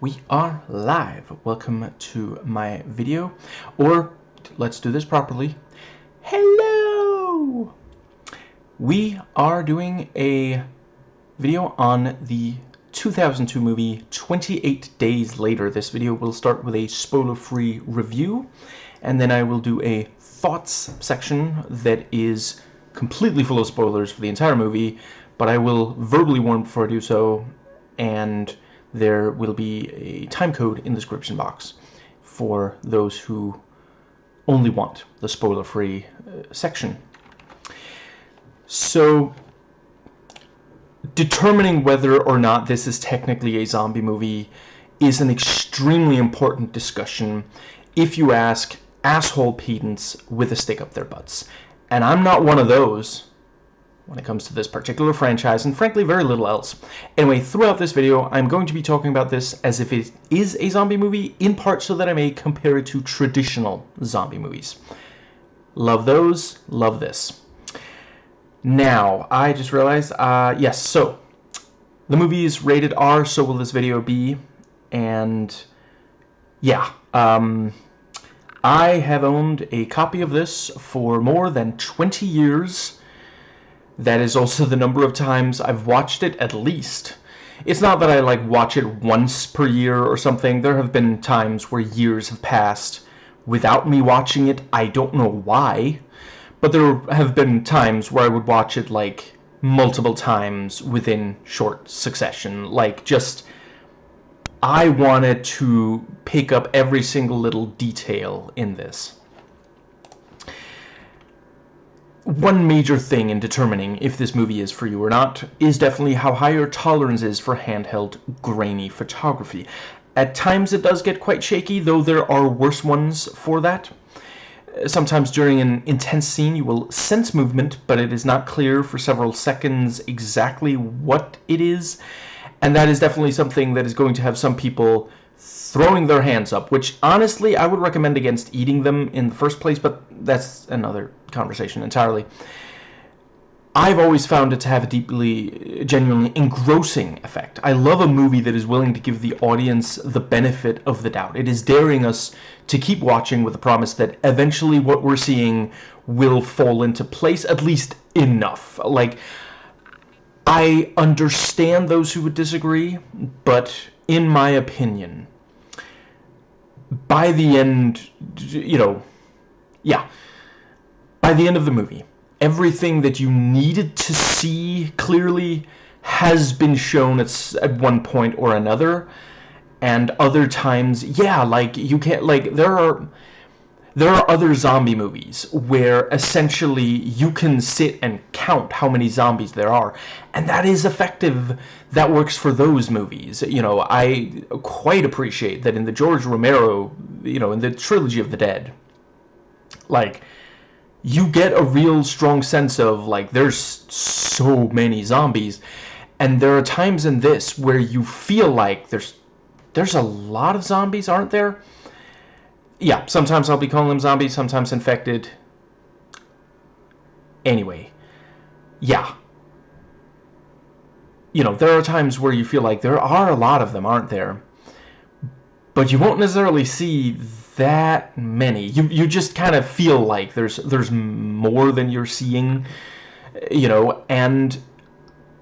We are live. Welcome to my video, or let's do this properly. Hello! We are doing a video on the 2002 movie 28 Days Later. This video will start with a spoiler-free review, and then I will do a thoughts section that is completely full of spoilers for the entire movie, but I will verbally warn before I do so, and there will be a time code in the description box for those who only want the spoiler-free section. So, determining whether or not this is technically a zombie movie is an extremely important discussion if you ask asshole pedants with a stick up their butts. And I'm not one of those when it comes to this particular franchise, and frankly very little else. Anyway, throughout this video I'm going to be talking about this as if it is a zombie movie, in part so that I may compare it to traditional zombie movies. Love those, love this. Now, I just realized, yes, so the movie is rated R, so will this video be, and yeah, I have owned a copy of this for more than 20 years. That is also the number of times I've watched it, at least. It's not that I like watch it once per year or something. There have been times where years have passed without me watching it. I don't know why, but there have been times where I would watch it like multiple times within short succession. Like, just, I wanted to pick up every single little detail in this. One major thing in determining if this movie is for you or not is definitely how high your tolerance is for handheld, grainy photography. At times it does get quite shaky, though there are worse ones for that. Sometimes during an intense scene you will sense movement, but it is not clear for several seconds exactly what it is, and that is definitely something that is going to have some people throwing their hands up, which honestly I would recommend against eating them in the first place, but that's another conversation entirely. I've always found it to have a deeply, genuinely engrossing effect. I love a movie that is willing to give the audience the benefit of the doubt. It is daring us to keep watching with the promise that eventually what we're seeing will fall into place, at least enough. Like, I understand those who would disagree, but in my opinion, by the end, you know, yeah, by the end of the movie, everything that you needed to see clearly has been shown at one point or another, and other times, yeah, like, you can't, like, there are other zombie movies where essentially you can sit and count how many zombies there are, and that is effective. That works for those movies. You know, I quite appreciate that in the George Romero, you know, in the Trilogy of the Dead, like, you get a real strong sense of, like, there's so many zombies, and there are times in this where you feel like there's a lot of zombies, aren't there? Yeah, sometimes I'll be calling them zombies, sometimes infected. Anyway, yeah. You know, there are times where you feel like there are a lot of them, aren't there? But you won't necessarily see that many. You just kind of feel like there's more than you're seeing, you know, and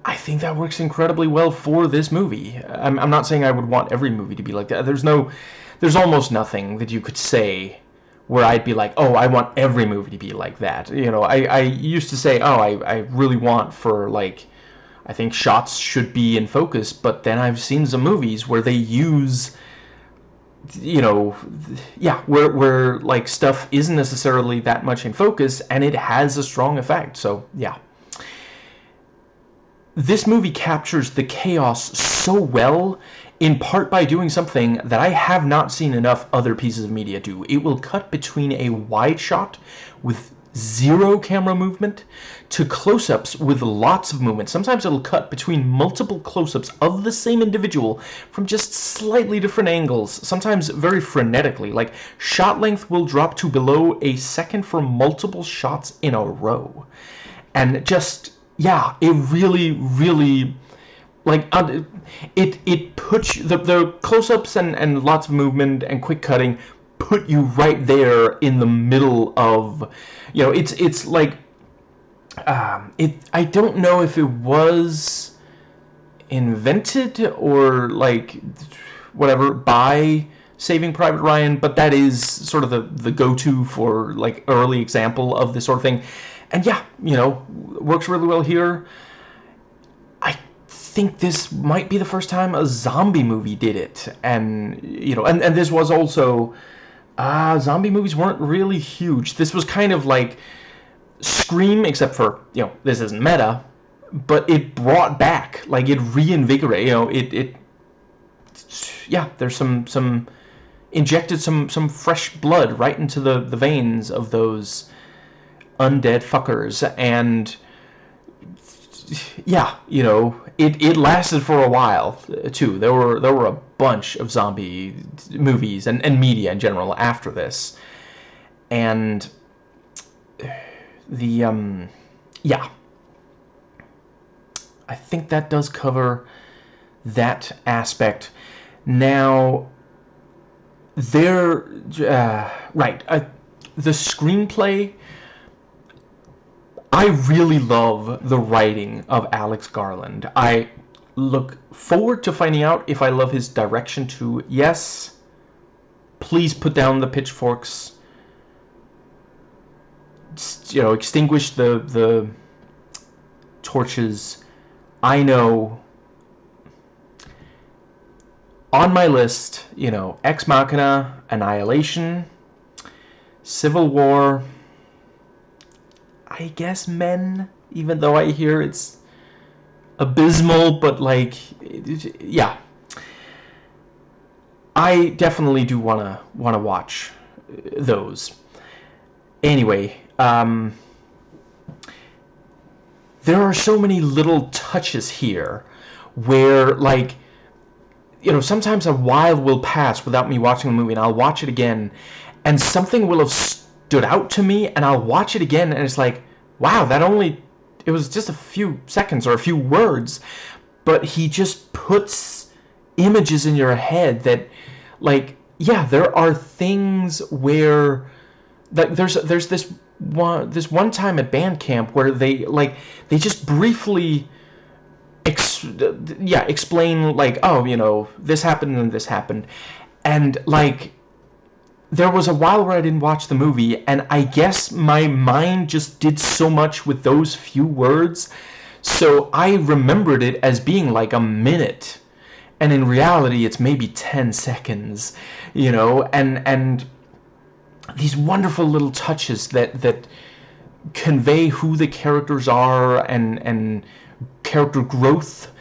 I think that works incredibly well for this movie. I'm not saying I would want every movie to be like that. There's almost nothing that you could say where I'd be like, oh, I want every movie to be like that. You know, I used to say, oh, I really want for, like, I think shots should be in focus, but then I've seen some movies where they use, you know, yeah, where like stuff isn't necessarily that much in focus and it has a strong effect. So yeah, this movie captures the chaos so well, in part by doing something that I have not seen enough other pieces of media do. It will cut between a wide shot with zero camera movement to close-ups with lots of movement. Sometimes it'll cut between multiple close-ups of the same individual from just slightly different angles, sometimes very frenetically. Like, shot length will drop to below a second for multiple shots in a row. And just, yeah, it really, really like it puts you, the close-ups and lots of movement and quick cutting put you right there in the middle of, it's like, I don't know if it was invented or like whatever by Saving Private Ryan, but that is sort of the go-to for like early example of this sort of thing. And yeah, works really well here. I think this might be the first time a zombie movie did it, and and this was also, zombie movies weren't really huge. This was kind of like Scream, except for, this isn't meta, but it brought back, like, it reinvigorated, there's some injected some fresh blood right into the veins of those undead fuckers, and yeah, it lasted for a while too. There were a bunch of zombie movies and media in general after this, and yeah, I think that does cover that aspect. Now, right, the screenplay, I really love the writing of Alex Garland. I look forward to finding out if I love his direction too. Yes, please put down the pitchforks. Extinguish the torches. I know. On my list, Ex Machina, Annihilation, Civil War, I guess Men, even though I hear it's abysmal, but like, yeah. I definitely do wanna watch those. Anyway, there are so many little touches here where, like, sometimes a while will pass without me watching the movie, and I'll watch it again, and something will have stood out to me, and I'll watch it again, and it's like, wow, it was just a few seconds or a few words, but he just puts images in your head that, like, yeah, there are things where, like, there's this one time at band camp where they just briefly explain, like, oh, this happened and this happened, and like, there was a while where I didn't watch the movie, and I guess my mind just did so much with those few words, so I remembered it as being like a minute, and in reality it's maybe 10 seconds, and these wonderful little touches that convey who the characters are, and character growth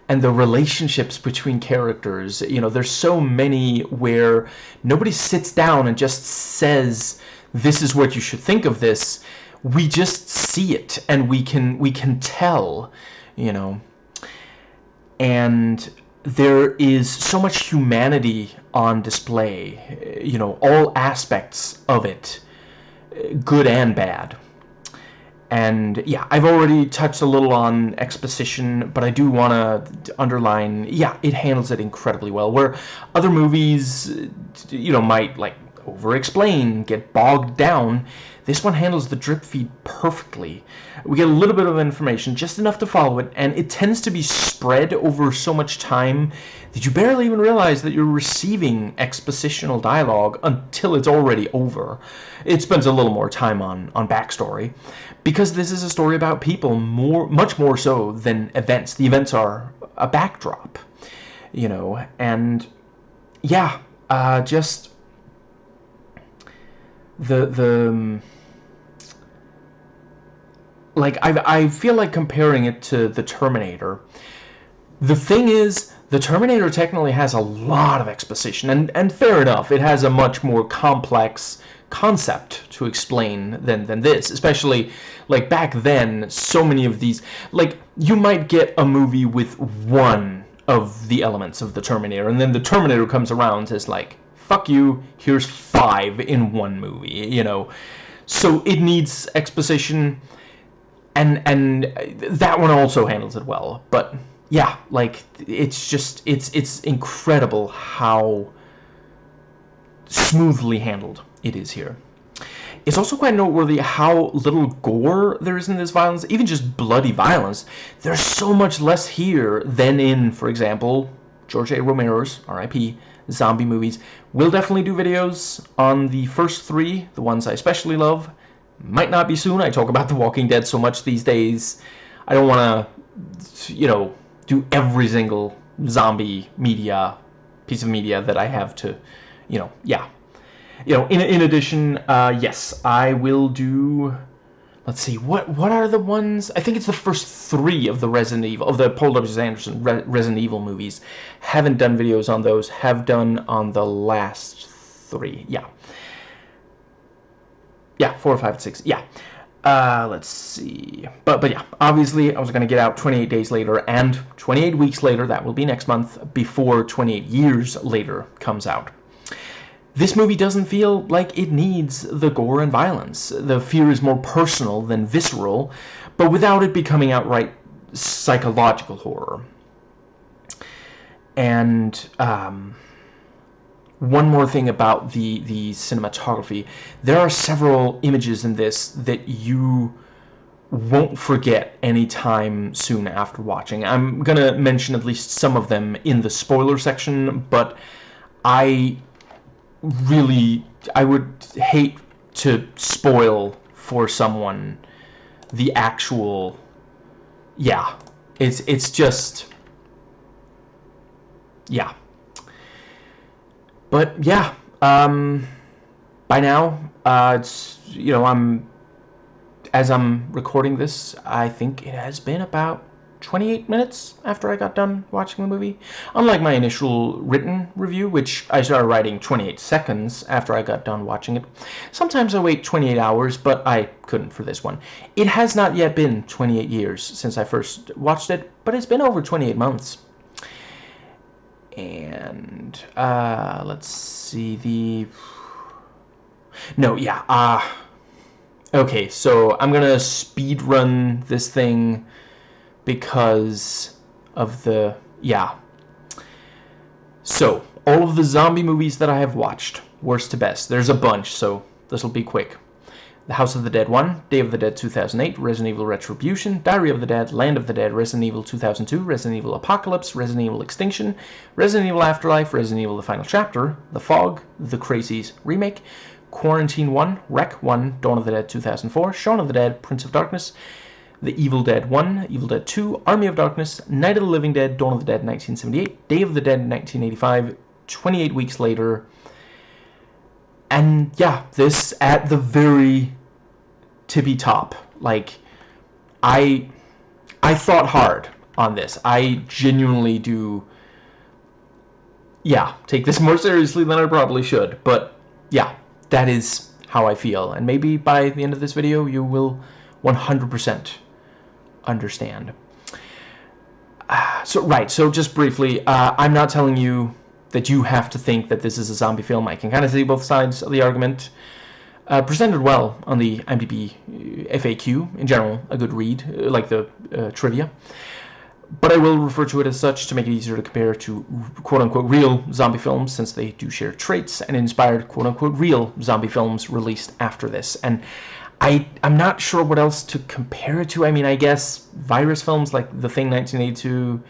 and the relationships between characters. There's so many where nobody sits down and just says, this is what you should think of this. We just see it, and we can tell, and there is so much humanity on display, all aspects of it, good and bad. And yeah, I've already touched a little on exposition, but I do want to underline, yeah, it handles it incredibly well. Where other movies, might, like, over-explain, get bogged down, this one handles the drip feed perfectly. We get a little bit of information, just enough to follow it, and it tends to be spread over so much time that you barely even realize that you're receiving expositional dialogue until it's already over. It spends a little more time on backstory, because this is a story about people, much more so than events. The events are a backdrop, and yeah, just the like, I feel like comparing it to the Terminator. The thing is, the Terminator technically has a lot of exposition, and fair enough, it has a much more complex concept to explain than this, especially, like, back then, so many of these, like, you might get a movie with one of the elements of the Terminator, and then the Terminator comes around and says, like, fuck you, here's 5 in one movie, so it needs exposition, and that one also handles it well. But yeah, like, it's just, it's incredible how smoothly handled it is here. It's also quite noteworthy how little gore there is in this violence, even just bloody violence. There's so much less here than in, for example, George A. Romero's, R.I.P., zombie movies. We'll definitely do videos on the first three, the ones I especially love. Might not be soon. I talk about The Walking Dead so much these days. I don't want to, you know, do every single zombie piece of media that I have to, you know, yeah. You know, in addition, yes, I will do. Let's see, what are the ones? I think it's the first three of the Paul W. Anderson Resident Evil movies. Haven't done videos on those. Have done on the last three. Yeah. Yeah, 4, 5, 6. Yeah. Let's see. But yeah, obviously I was going to get out 28 days later and 28 weeks later, that will be next month, before 28 years later comes out. This movie doesn't feel like it needs the gore and violence. The fear is more personal than visceral, but without it becoming outright psychological horror. And one more thing about the cinematography. There are several images in this that you won't forget anytime soon after watching. I'm going to mention at least some of them in the spoiler section, but I would hate to spoil for someone the actual, yeah, it's just, yeah. But yeah, by now, it's, you know, as I'm recording this, I think it has been about 28 minutes after I got done watching the movie. Unlike my initial written review, which I started writing 28 seconds after I got done watching it. Sometimes I wait 28 hours, but I couldn't for this one. It has not yet been 28 years since I first watched it, but it's been over 28 months. And, let's see, okay, so I'm gonna speed run this thing because of the, yeah. So, all of the zombie movies that I have watched, worst to best, there's a bunch, so this will be quick. The House of the Dead 1, Day of the Dead 2008, Resident Evil Retribution, Diary of the Dead, Land of the Dead, Resident Evil 2002, Resident Evil Apocalypse, Resident Evil Extinction, Resident Evil Afterlife, Resident Evil The Final Chapter, The Fog, The Crazies Remake, Quarantine 1, Wreck 1, Dawn of the Dead 2004, Shaun of the Dead, Prince of Darkness, The Evil Dead 1, Evil Dead 2, Army of Darkness, Night of the Living Dead, Dawn of the Dead 1978, Day of the Dead 1985, 28 weeks later. And yeah, this at the very tippy top. Like, I thought hard on this. I genuinely do, yeah, take this more seriously than I probably should. But yeah, that is how I feel. And maybe by the end of this video, you will 100% understand. So just briefly, I'm not telling you that you have to think that this is a zombie film. I can kind of see both sides of the argument. Presented well on the IMDb FAQ. In general, a good read, like the trivia. But I will refer to it as such to make it easier to compare to quote-unquote real zombie films, since they do share traits, and inspired quote-unquote real zombie films released after this. And I'm not sure what else to compare it to. I mean, I guess virus films like The Thing 1982,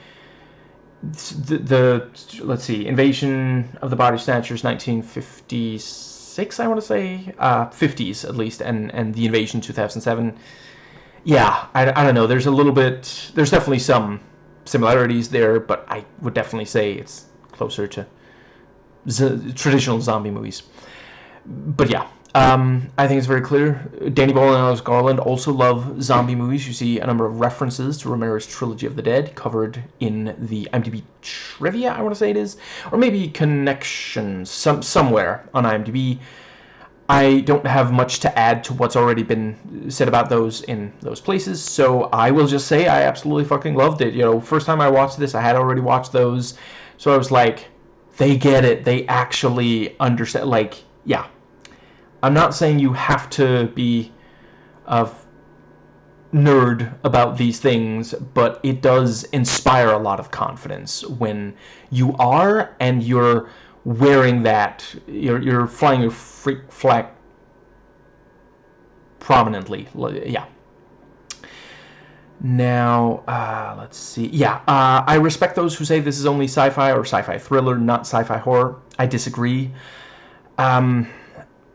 let's see, Invasion of the Body Snatchers 1956, I want to say, 50s at least, and The Invasion 2007. Yeah, I don't know, there's definitely some similarities there, but I would definitely say it's closer to traditional zombie movies. But yeah, I think it's very clear. Danny Boyle and Alex Garland also love zombie movies. You see a number of references to Romero's Trilogy of the Dead covered in the IMDb trivia, I want to say it is, or maybe connections somewhere on IMDb. I don't have much to add to what's already been said about those in those places, so I will just say I absolutely fucking loved it. You know, first time I watched this, I had already watched those, so I was like, they get it. They actually understand. Like, yeah. I'm not saying you have to be of, nerd about these things, but it does inspire a lot of confidence when you are, and you're wearing that, you're flying your freak flag prominently. Yeah. Now, let's see. Yeah, I respect those who say this is only sci-fi or sci-fi thriller, not sci-fi horror. I disagree.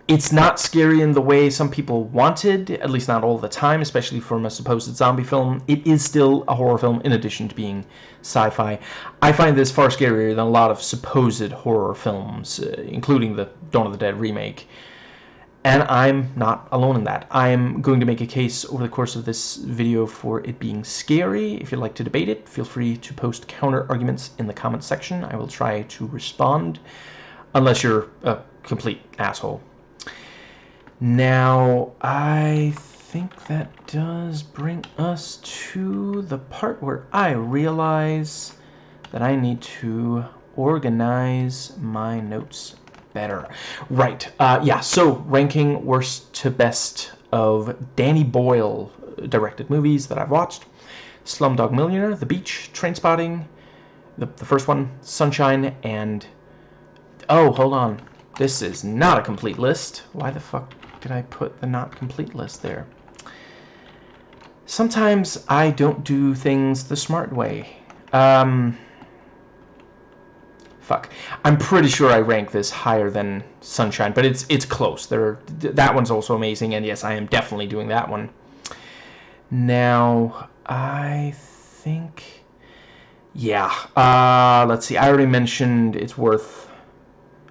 It's not scary in the way some people wanted, at least not all the time, especially from a supposed zombie film. It is still a horror film in addition to being sci-fi. I find this far scarier than a lot of supposed horror films, including the Dawn of the Dead remake. And I'm not alone in that. I'm going to make a case over the course of this video for it being scary. If you'd like to debate it, feel free to post counter arguments in the comments section. I will try to respond, unless you're a complete asshole. Now, I think that does bring us to the part where I realize that I need to organize my notes better. Right, yeah, so ranking worst to best of Danny Boyle directed movies that I've watched: Slumdog Millionaire, The Beach, Trainspotting, the first one, Sunshine, and... oh, hold on. This is not a complete list. Why the fuck did I put the not complete list there? Sometimes I don't do things the smart way. Fuck. I'm pretty sure I rank this higher than Sunshine, but it's close. That one's also amazing, and yes, I am definitely doing that one. Now, I think... yeah. Let's see. I already mentioned it's worth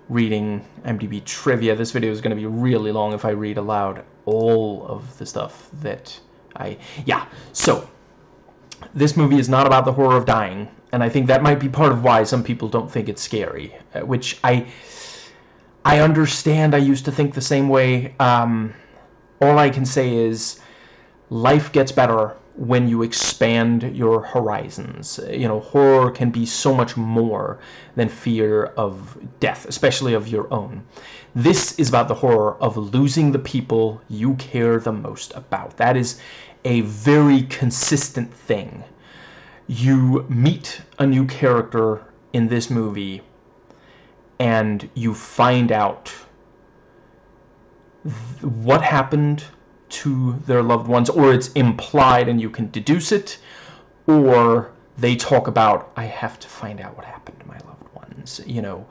reading IMDb trivia. This video is going to be really long if I read aloud all of the stuff that yeah, so this movie is not about the horror of dying, and I think that might be part of why some people don't think it's scary, which I understand. I used to think the same way. All I can say is life gets better when you expand your horizons. You know, horror can be so much more than fear of death, especially of your own. This is about the horror of losing the people you care the most about. That is a very consistent thing. You meet a new character in this movie, and you find out what happened to their loved ones, or it's implied and you can deduce it, or they talk about, I have to find out what happened to my loved ones. You know,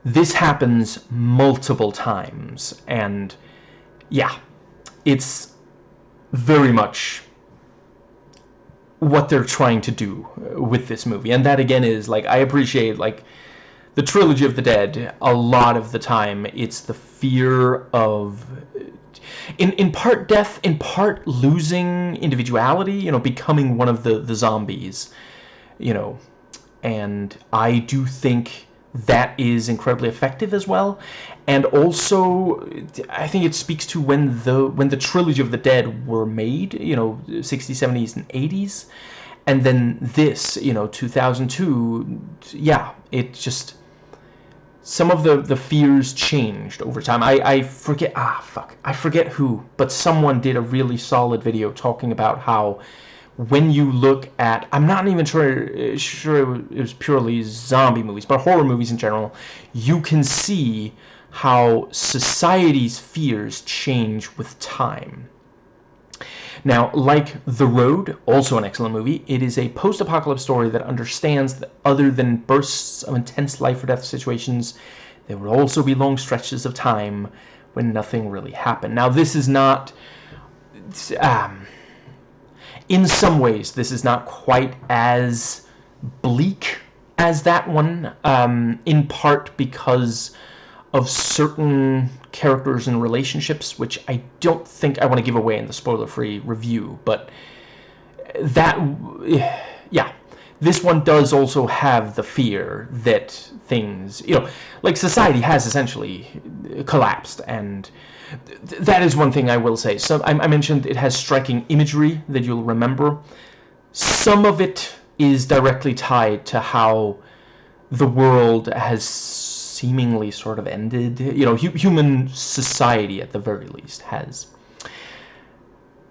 this happens multiple times, and yeah, it's very much what they're trying to do with this movie. And that again is, like, I appreciate, like, the Trilogy of the Dead, a lot of the time it's the fear of in part death, in part losing individuality, you know, becoming one of the zombies, you know. And I do think that is incredibly effective as well. And also, I think it speaks to when the Trilogy of the Dead were made, you know, 60s, 70s, and 80s. And then this, you know, 2002, yeah, it just... some of the fears changed over time. I forget, I forget who, but someone did a really solid video talking about how when you look at, I'm not even sure it was purely zombie movies, but horror movies in general, you can see how society's fears change with time. Now, like The Road, also an excellent movie, it is a post-apocalypse story that understands that other than bursts of intense life-or-death situations, there will also be long stretches of time when nothing really happened. Now, this is not... in some ways, this is not quite as bleak as that one, in part because of certain characters and relationships, which I don't think I want to give away in the spoiler-free review, but that, yeah, this one does also have the fear that things, you know, like society has essentially collapsed, and that is one thing I will say. So I mentioned it has striking imagery that you'll remember. Some of it is directly tied to how the world has seemingly sort of ended. You know, human society, at the very least, has.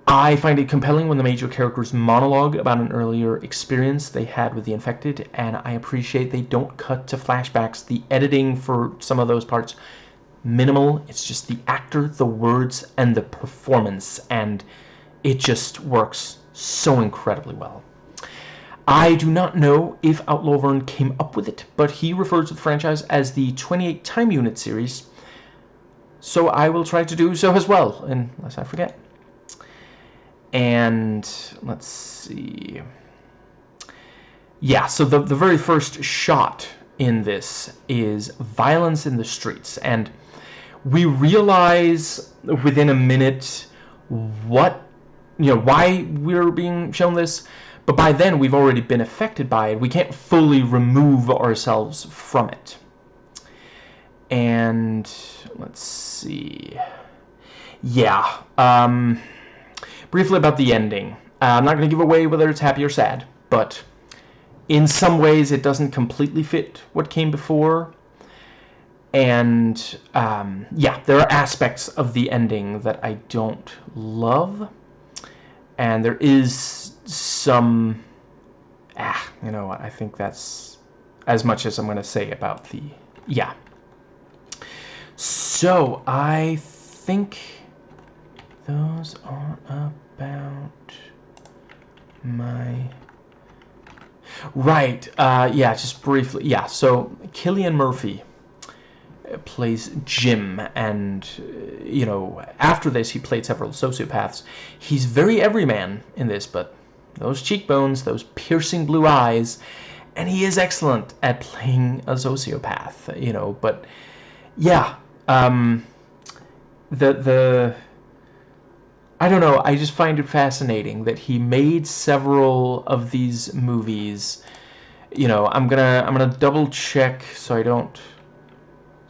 I find it compelling when the major characters monologue about an earlier experience they had with the infected, and I appreciate they don't cut to flashbacks. The editing for some of those parts, minimal. It's just the actor, the words, and the performance, and it just works so incredibly well. I do not know if Outlaw Vern came up with it, but he refers to the franchise as the 28 Time Unit series, so I will try to do so as well, unless I forget. And let's see. Yeah, so the very first shot in this is violence in the streets, and we realize within a minute what, why we're being shown this, but by then we've already been affected by it. We can't fully remove ourselves from it. And let's see. Yeah, briefly about the ending. I'm not going to give away whether it's happy or sad, but in some ways it doesn't completely fit what came before. And yeah, there are aspects of the ending that I don't love, and there is some you know what, I think that's as much as I'm going to say about the so I think those are about my yeah, just briefly. Yeah, so Cillian Murphy plays Jim, and after this he played several sociopaths. He's very everyman in this, but those cheekbones, those piercing blue eyes, and he is excellent at playing a sociopath, but yeah, the I don't know, I just find it fascinating that he made several of these movies. I'm gonna double check so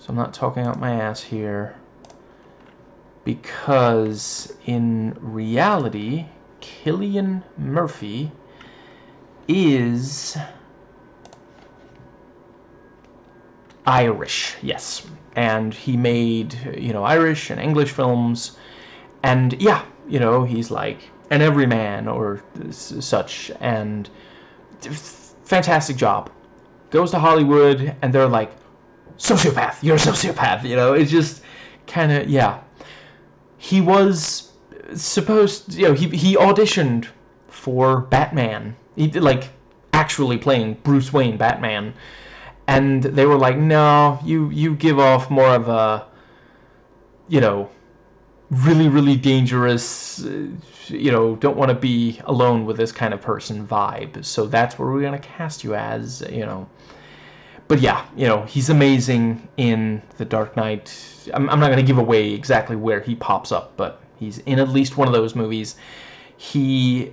I'm not talking out my ass here, because in reality Cillian Murphy is Irish, yes, and he made Irish and English films, and yeah, he's like an everyman or such, and fantastic job. Goes to Hollywood, and they're like, sociopath, you're a sociopath. It's just kind of, yeah. He was supposed, he auditioned for Batman. He did, like, actually playing Bruce Wayne Batman, and they were like, no, you give off more of a, really, really dangerous, don't want to be alone with this kind of person vibe. So that's where we're going to cast you as, But yeah, he's amazing in The Dark Knight. I'm not going to give away exactly where he pops up, but he's in at least one of those movies. He,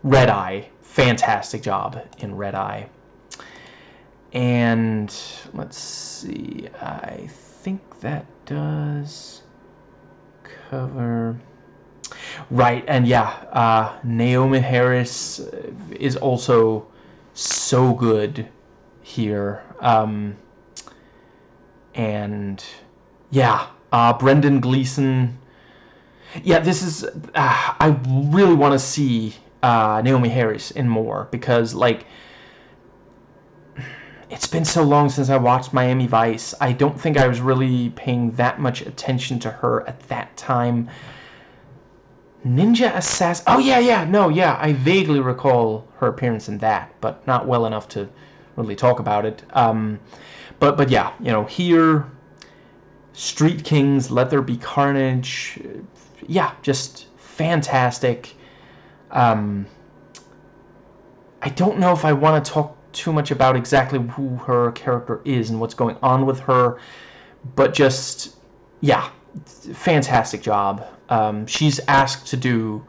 Red Eye. Fantastic job in Red Eye. And let's see, I think that does cover. Right, and yeah, Naomi Harris is also so good here, and yeah, Brendan Gleeson. Yeah, this is I really want to see Naomi Harris in more, because like it's been so long since I watched Miami Vice. I don't think I was really paying that much attention to her at that time. Ninja Assassin. Oh yeah, I vaguely recall her appearance in that, but not well enough to really talk about it. But yeah, here, Street Kings, Let There Be Carnage. Yeah, just fantastic. I don't know if I want to talk too much about exactly who her character is and what's going on with her, but just, yeah, fantastic job. She's asked to do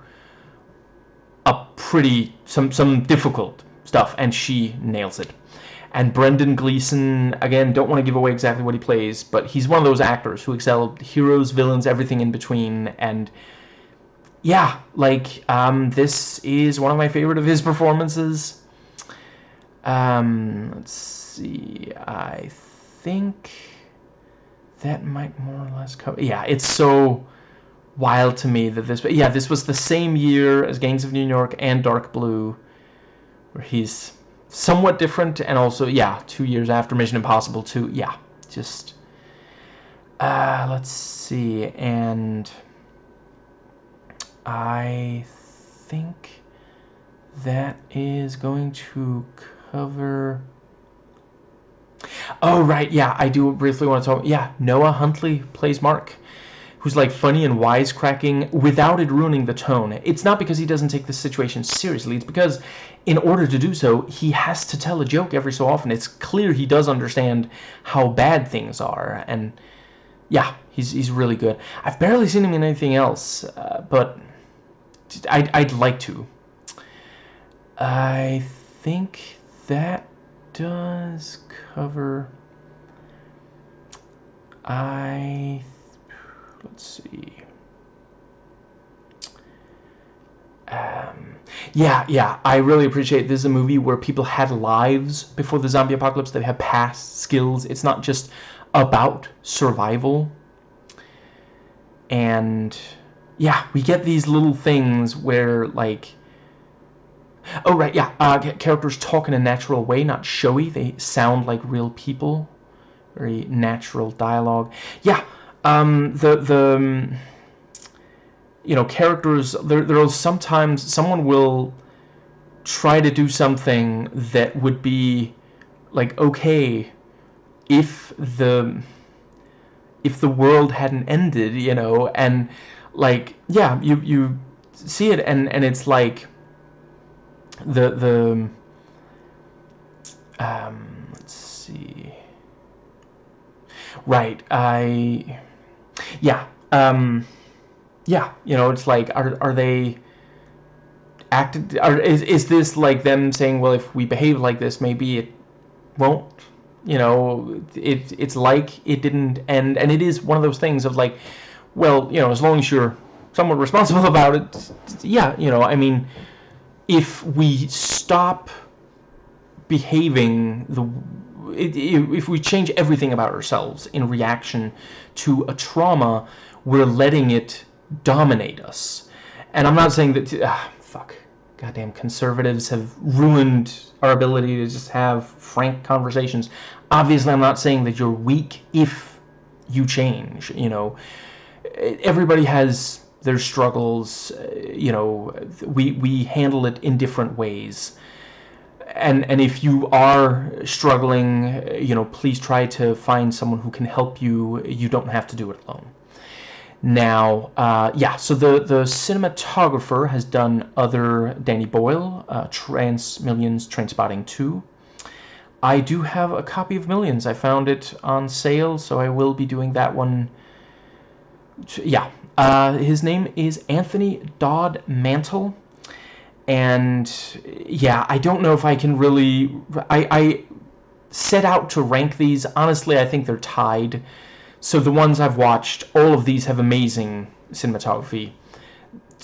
some difficult stuff, and she nails it. And Brendan Gleeson, again, don't want to give away exactly what he plays, but he's one of those actors who excel heroes, villains, everything in between, and yeah, like, this is one of my favorite of his performances. Let's see, I think that might more or less cover. Yeah, it's so wild to me that this was the same year as Gangs of New York and Dark Blue, where he's somewhat different, and also 2 years after Mission Impossible 2. Yeah, just let's see, and I think that is going to cover. Oh right, yeah, I do briefly want to talk. Yeah, Noah Huntley plays Mark, who's like funny and wisecracking without it ruining the tone. It's not because he doesn't take the situation seriously. It's because in order to do so, he has to tell a joke every so often. It's clear he does understand how bad things are, and yeah, he's really good. I've barely seen him in anything else, but I'd like to. I think that does cover. Let's see. Yeah, I really appreciate this is a movie where people had lives before the zombie apocalypse. They have past skills. It's not just about survival. And yeah, we get these little things where, like, oh right, yeah, characters talk in a natural way, not showy. They sound like real people. Very natural dialogue. Yeah, the characters, there'll sometimes someone will try to do something that would be like okay if the world hadn't ended, and like you see it, and it's like the let's see. Right, it's like, are they acted? Is this like them saying, well, if we behave like this, maybe it won't? It's like it didn't end, and it is one of those things of like, well, as long as you're somewhat responsible about it, I mean, if we stop behaving if we change everything about ourselves in reaction to a trauma, we're letting it dominate us. And I'm not saying that goddamn conservatives have ruined our ability to just have frank conversations. Obviously, I'm not saying that you're weak if you change. Everybody has their struggles. We handle it in different ways. And if you are struggling, please try to find someone who can help you. You don't have to do it alone. Now, so the cinematographer has done other Danny Boyle, Millions, Trainspotting 2. I do have a copy of Millions. I found it on sale, so I will be doing that one. His name is Anthony Dodd Mantle. And I don't know if I can really. I set out to rank these. Honestly, I think they're tied. So the ones I've watched, all of these have amazing cinematography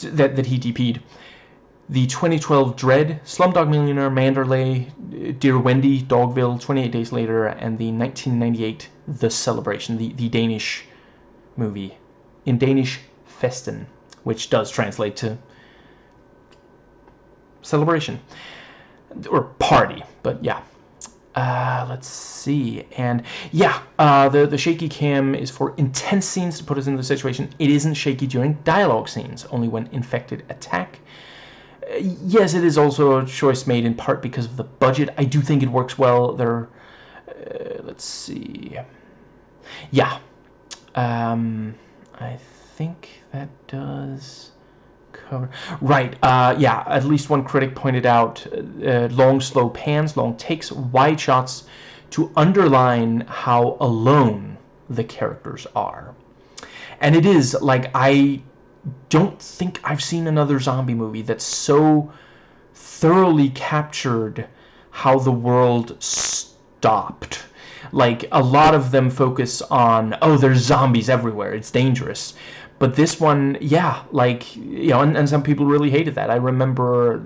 that he DP'd. The 2012 Dread, Slumdog Millionaire, Manderley, Dear Wendy, Dogville, 28 Days Later, and the 1998 The Celebration, the Danish movie. In Danish, Festen, which does translate to celebration or party, but let's see. And the shaky cam is for intense scenes to put us into the situation. It isn't shaky during dialogue scenes, only when infected attack. Yes, it is also a choice made in part because of the budget. I do think it works well. Let's see. I think that does cover. Right, at least one critic pointed out long, slow pans, long takes, wide shots to underline how alone the characters are. And it is, like, I don't think I've seen another zombie movie that so thoroughly captured how the world stopped. Like, a lot of them focus on, oh, there's zombies everywhere, it's dangerous. But this one, and some people really hated that. I remember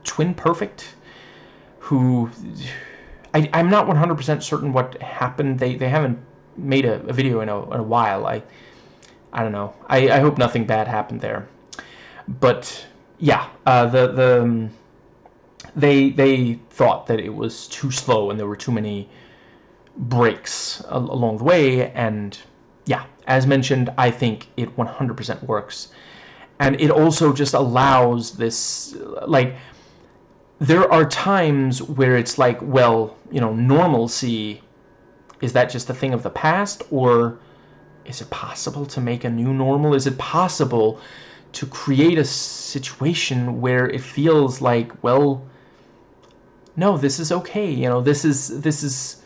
Twin Perfect, who I'm not 100% certain what happened. They haven't made a video in a while. I don't know. I hope nothing bad happened there. But yeah, they thought that it was too slow and there were too many breaks along the way. And yeah, as mentioned, I think it 100% works. And it also just allows this, like, there are times where it's like, well, normalcy, is that just a thing of the past, or is it possible to make a new normal? Is it possible to create a situation where it feels like, well, no, this is okay, this is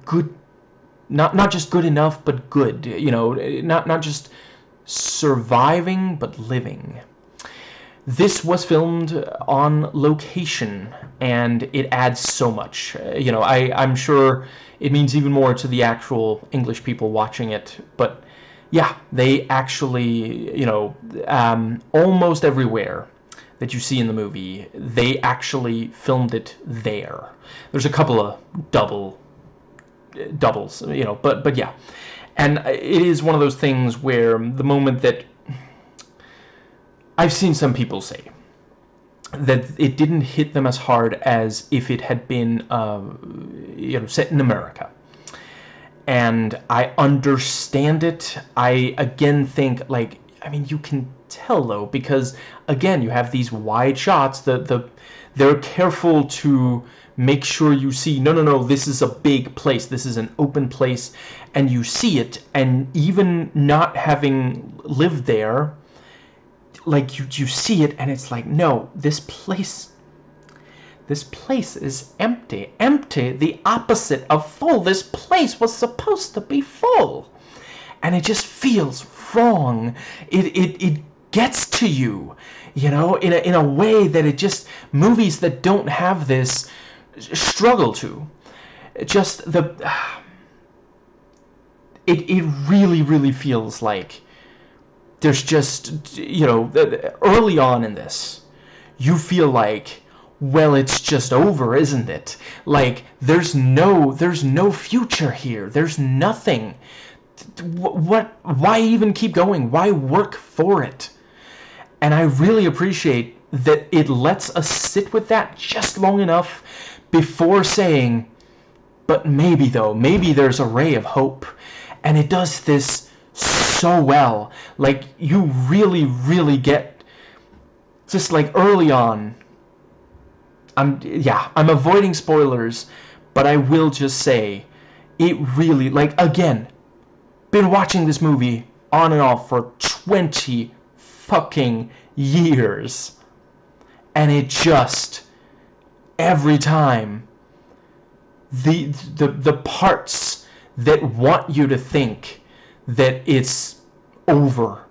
good, not just good enough, but good, not just surviving, but living. This was filmed on location, and it adds so much. I'm sure it means even more to the actual English people watching it, but yeah, they actually, almost everywhere that you see in the movie, they actually filmed it there. There's a couple of doubles, but yeah. And it is one of those things where the moment that I've seen some people say that it didn't hit them as hard as if it had been, set in America. And I understand it. I, again, think, you can tell, though, because, again, you have these wide shots. They're careful to make sure you see, no, this is a big place. This is an open place, and you see it. And even not having lived there, you see it, and it's like, no, this place is empty, the opposite of full. This place was supposed to be full, and it just feels wrong. It gets to you, in a way that it just, movies that don't have this struggle to. Just it really feels like there's just, early on in this, you feel like, well, it's just over, isn't it? Like, there's no future here. There's nothing. Why even keep going? Why work for it? And I really appreciate that it lets us sit with that just long enough before saying, but maybe there's a ray of hope. And it does this so well. Like, you really get, just like early on, I'm avoiding spoilers, but I will just say, it really, again, been watching this movie on and off for 20 fucking years, and it just, every time, the parts that want you to think that it's over,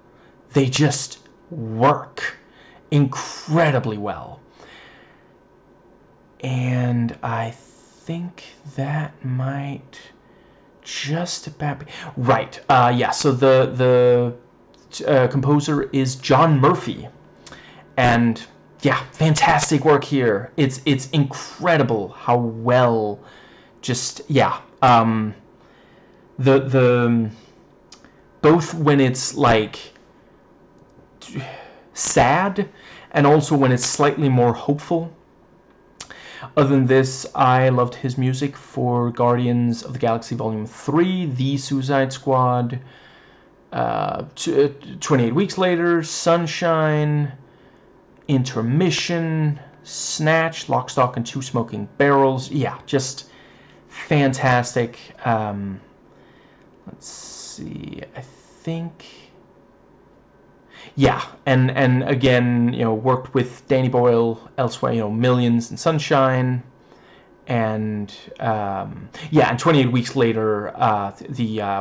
they just work incredibly well. And I think that might just about be right. So the composer is John Murphy, and yeah, fantastic work here. It's incredible how well, just the both when it's like sad and also when it's slightly more hopeful. Other than this, I loved his music for Guardians of the Galaxy Volume 3, The Suicide Squad, 28 Weeks Later, Sunshine, Intermission, Snatch, Lock, Stock, and Two Smoking Barrels. Yeah, just fantastic. Let's see, I think... Yeah, and again, worked with Danny Boyle elsewhere, Millions and Sunshine, and and 28 Weeks Later,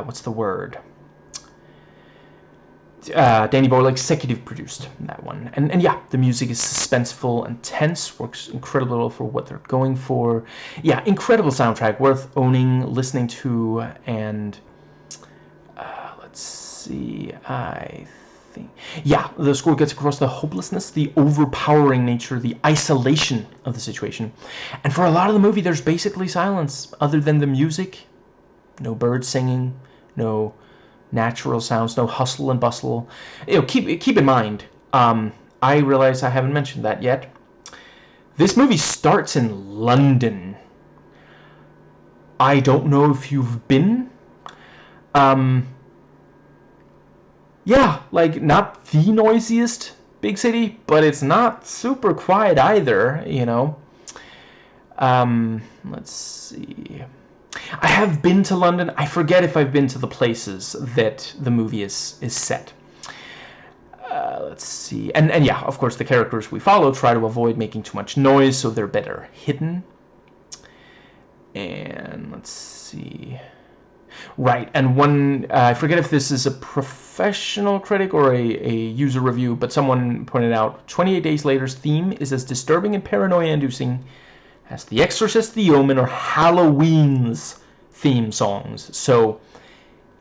what's the word? Danny Boyle executive produced that one, and yeah, the music is suspenseful and tense, works incredibly well for what they're going for. Yeah, incredible soundtrack, worth owning, listening to, and let's see, the score gets across the hopelessness, the overpowering nature, the isolation of the situation. And for a lot of the movie, there's basically silence. Other than the music, no birds singing, no natural sounds, no hustle and bustle. Keep in mind, I realize I haven't mentioned that yet. This movie starts in London. I don't know if you've been. Yeah, like, not the noisiest big city, but it's not super quiet either, you know. Let's see. I have been to London. I forget if I've been to the places that the movie is set. Let's see. And yeah, of course, the characters we follow try to avoid making too much noise, so they're better hidden. And let's see. Right, and one, I forget if this is a professional critic or a user review, but someone pointed out, 28 Days Later's theme is as disturbing and paranoia-inducing as The Exorcist, The Omen, or Halloween's theme songs. So,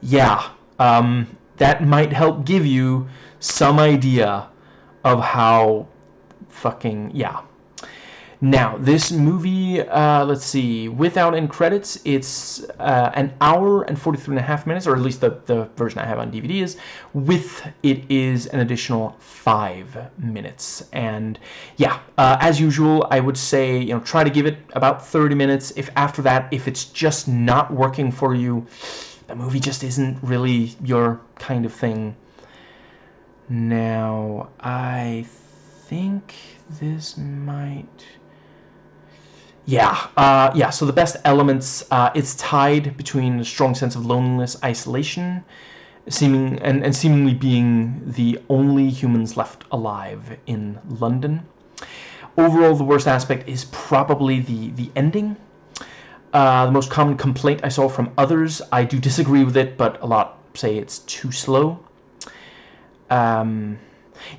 yeah, that might help give you some idea of how fucking, yeah. Now, this movie, let's see, without end credits, it's an hour and 43.5 minutes, or at least the version I have on DVD is. With it is an additional 5 minutes. And yeah, as usual, I would say, try to give it about 30 minutes. If after that, if it's just not working for you, the movie just isn't really your kind of thing. Now, I think this might... Yeah, so the best elements, it's tied between a strong sense of loneliness, isolation, seemingly being the only humans left alive in London. Overall, the worst aspect is probably the ending. The most common complaint I saw from others, I do disagree with it, but a lot say it's too slow.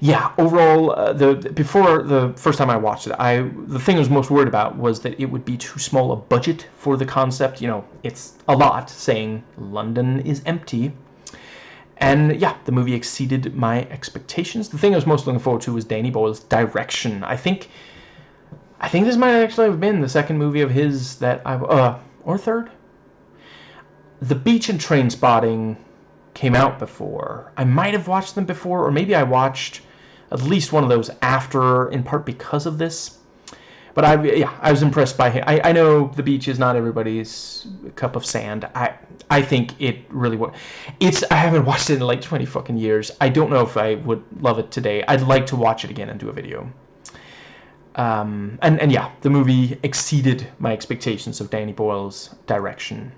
Yeah, overall, before the first time I watched it, the thing I was most worried about was that it would be too small a budget for the concept. It's a lot saying London is empty. And yeah, the movie exceeded my expectations. The thing I was most looking forward to was Danny Boyle's direction. I think this might actually have been the second movie of his that or third? The Beach and Trainspotting came out before. I might have watched them before, or maybe I watched at least one of those after, in part because of this. But I was impressed by him. I know The Beach is not everybody's cup of sand. I think it really was. I haven't watched it in like 20 fucking years. I don't know if I would love it today. I'd like to watch it again and do a video. And yeah, the movie exceeded my expectations of Danny Boyle's direction.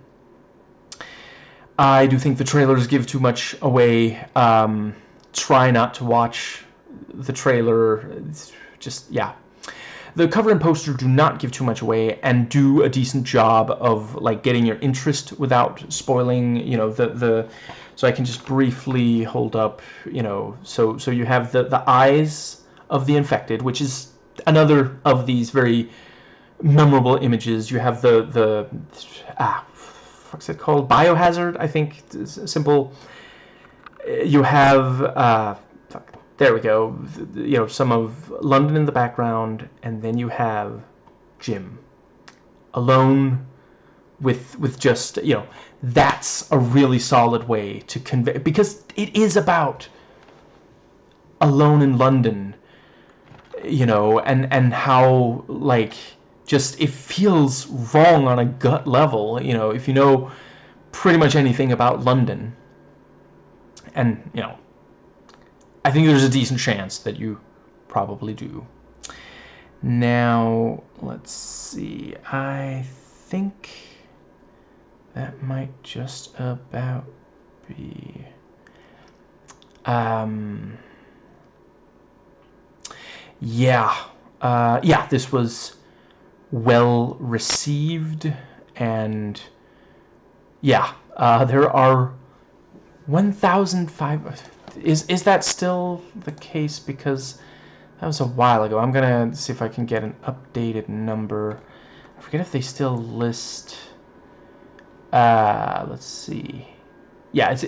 I do think the trailers give too much away. Try not to watch the trailer. Just, yeah. The cover and poster do not give too much away and do a decent job of like getting your interest without spoiling, so I can just briefly hold up, so you have the eyes of the infected, which is another of these very memorable images. You have what's it called? Biohazard, I think. Simple. You have there we go. Some of London in the background, and then you have Jim alone with just that's a really solid way to convey, because it is about alone in London, and how like just it feels wrong on a gut level, if you know pretty much anything about London. And, I think there's a decent chance that you probably do. Now, let's see. I think that might just about be... yeah, this was well received, and yeah, there are 1,500. Is that still the case? Because that was a while ago. I'm gonna see if I can get an updated number. I forget if they still list. Let's see. Yeah, it's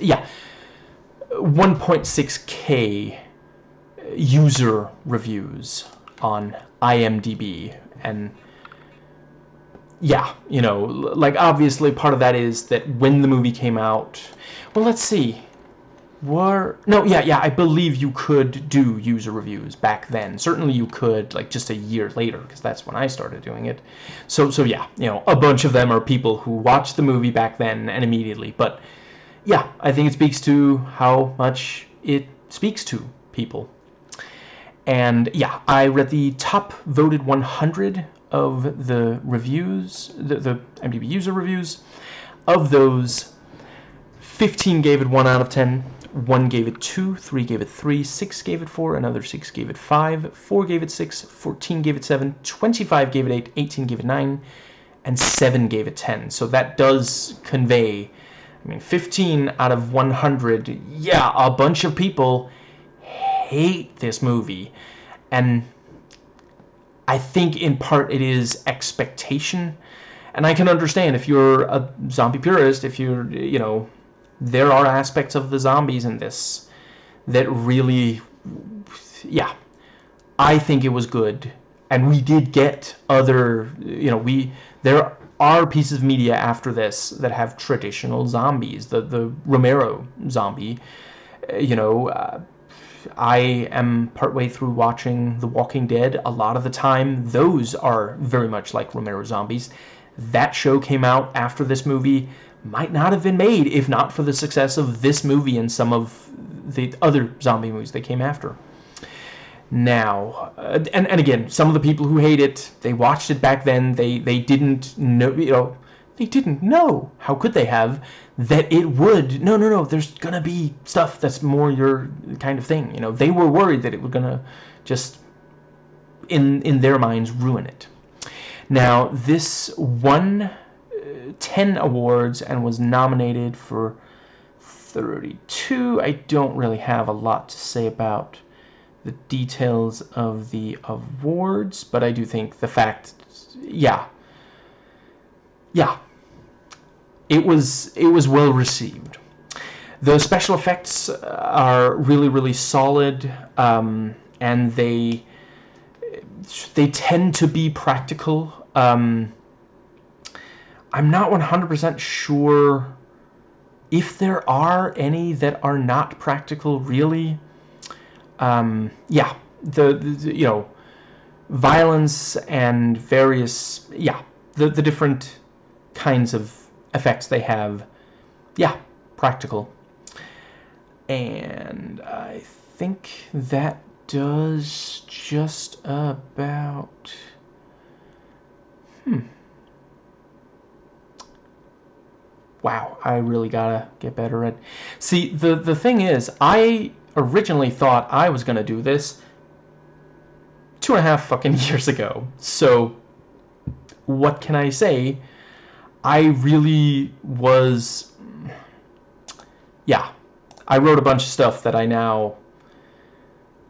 1.6K user reviews on IMDb, and yeah, like obviously part of that is that when the movie came out, well, let's see. No, yeah, I believe you could do user reviews back then. Certainly you could, like, just a year later, because that's when I started doing it. So yeah, you know, a bunch of them are people who watched the movie back then and immediately. But yeah, I think it speaks to how much it speaks to people. And yeah, I read the top voted 100 of the reviews, the IMDb user reviews. Of those, 15 gave it 1 out of 10, 1 gave it 2, 3 gave it 3, 6 gave it 4, another 6 gave it 5, 4 gave it 6, 14 gave it 7, 25 gave it 8, 18 gave it 9, and 7 gave it 10. So that does convey, I mean, 15 out of 100, yeah, a bunch of people hate this movie. And I think in part it is expectation. And I can understand if you're a zombie purist, if you're, you know, there are aspects of the zombies in this that really, yeah, I think it was good. And we did get other, you know, there are pieces of media after this that have traditional zombies. The Romero zombie, you know, I am partway through watching The Walking Dead. A lot of the time, those are very much like Romero zombies. That show came out after this movie. Might not have been made if not for the success of this movie and some of the other zombie movies that came after. Now, and again, some of the people who hate it, they watched it back then. They didn't know, you know, they didn't know. How could they have that it would? No. There's gonna be stuff that's more your kind of thing. You know, they were worried that it was gonna just, in their minds, ruin it. Now, this won 10 awards and was nominated for 32. I don't really have a lot to say about the details of the awards, but I do think the fact, yeah, it was well received. The special effects are really solid, and they tend to be practical. I'm not 100% sure if there are any that are not practical, really. Yeah, the you know, violence and various, yeah, the different kinds of effects they have, yeah, practical. And I think that does just about, wow, I really gotta get better at... See, the thing is, I originally thought I was gonna do this 2.5 fucking years ago. So, what can I say? I really was... Yeah, I wrote a bunch of stuff that I now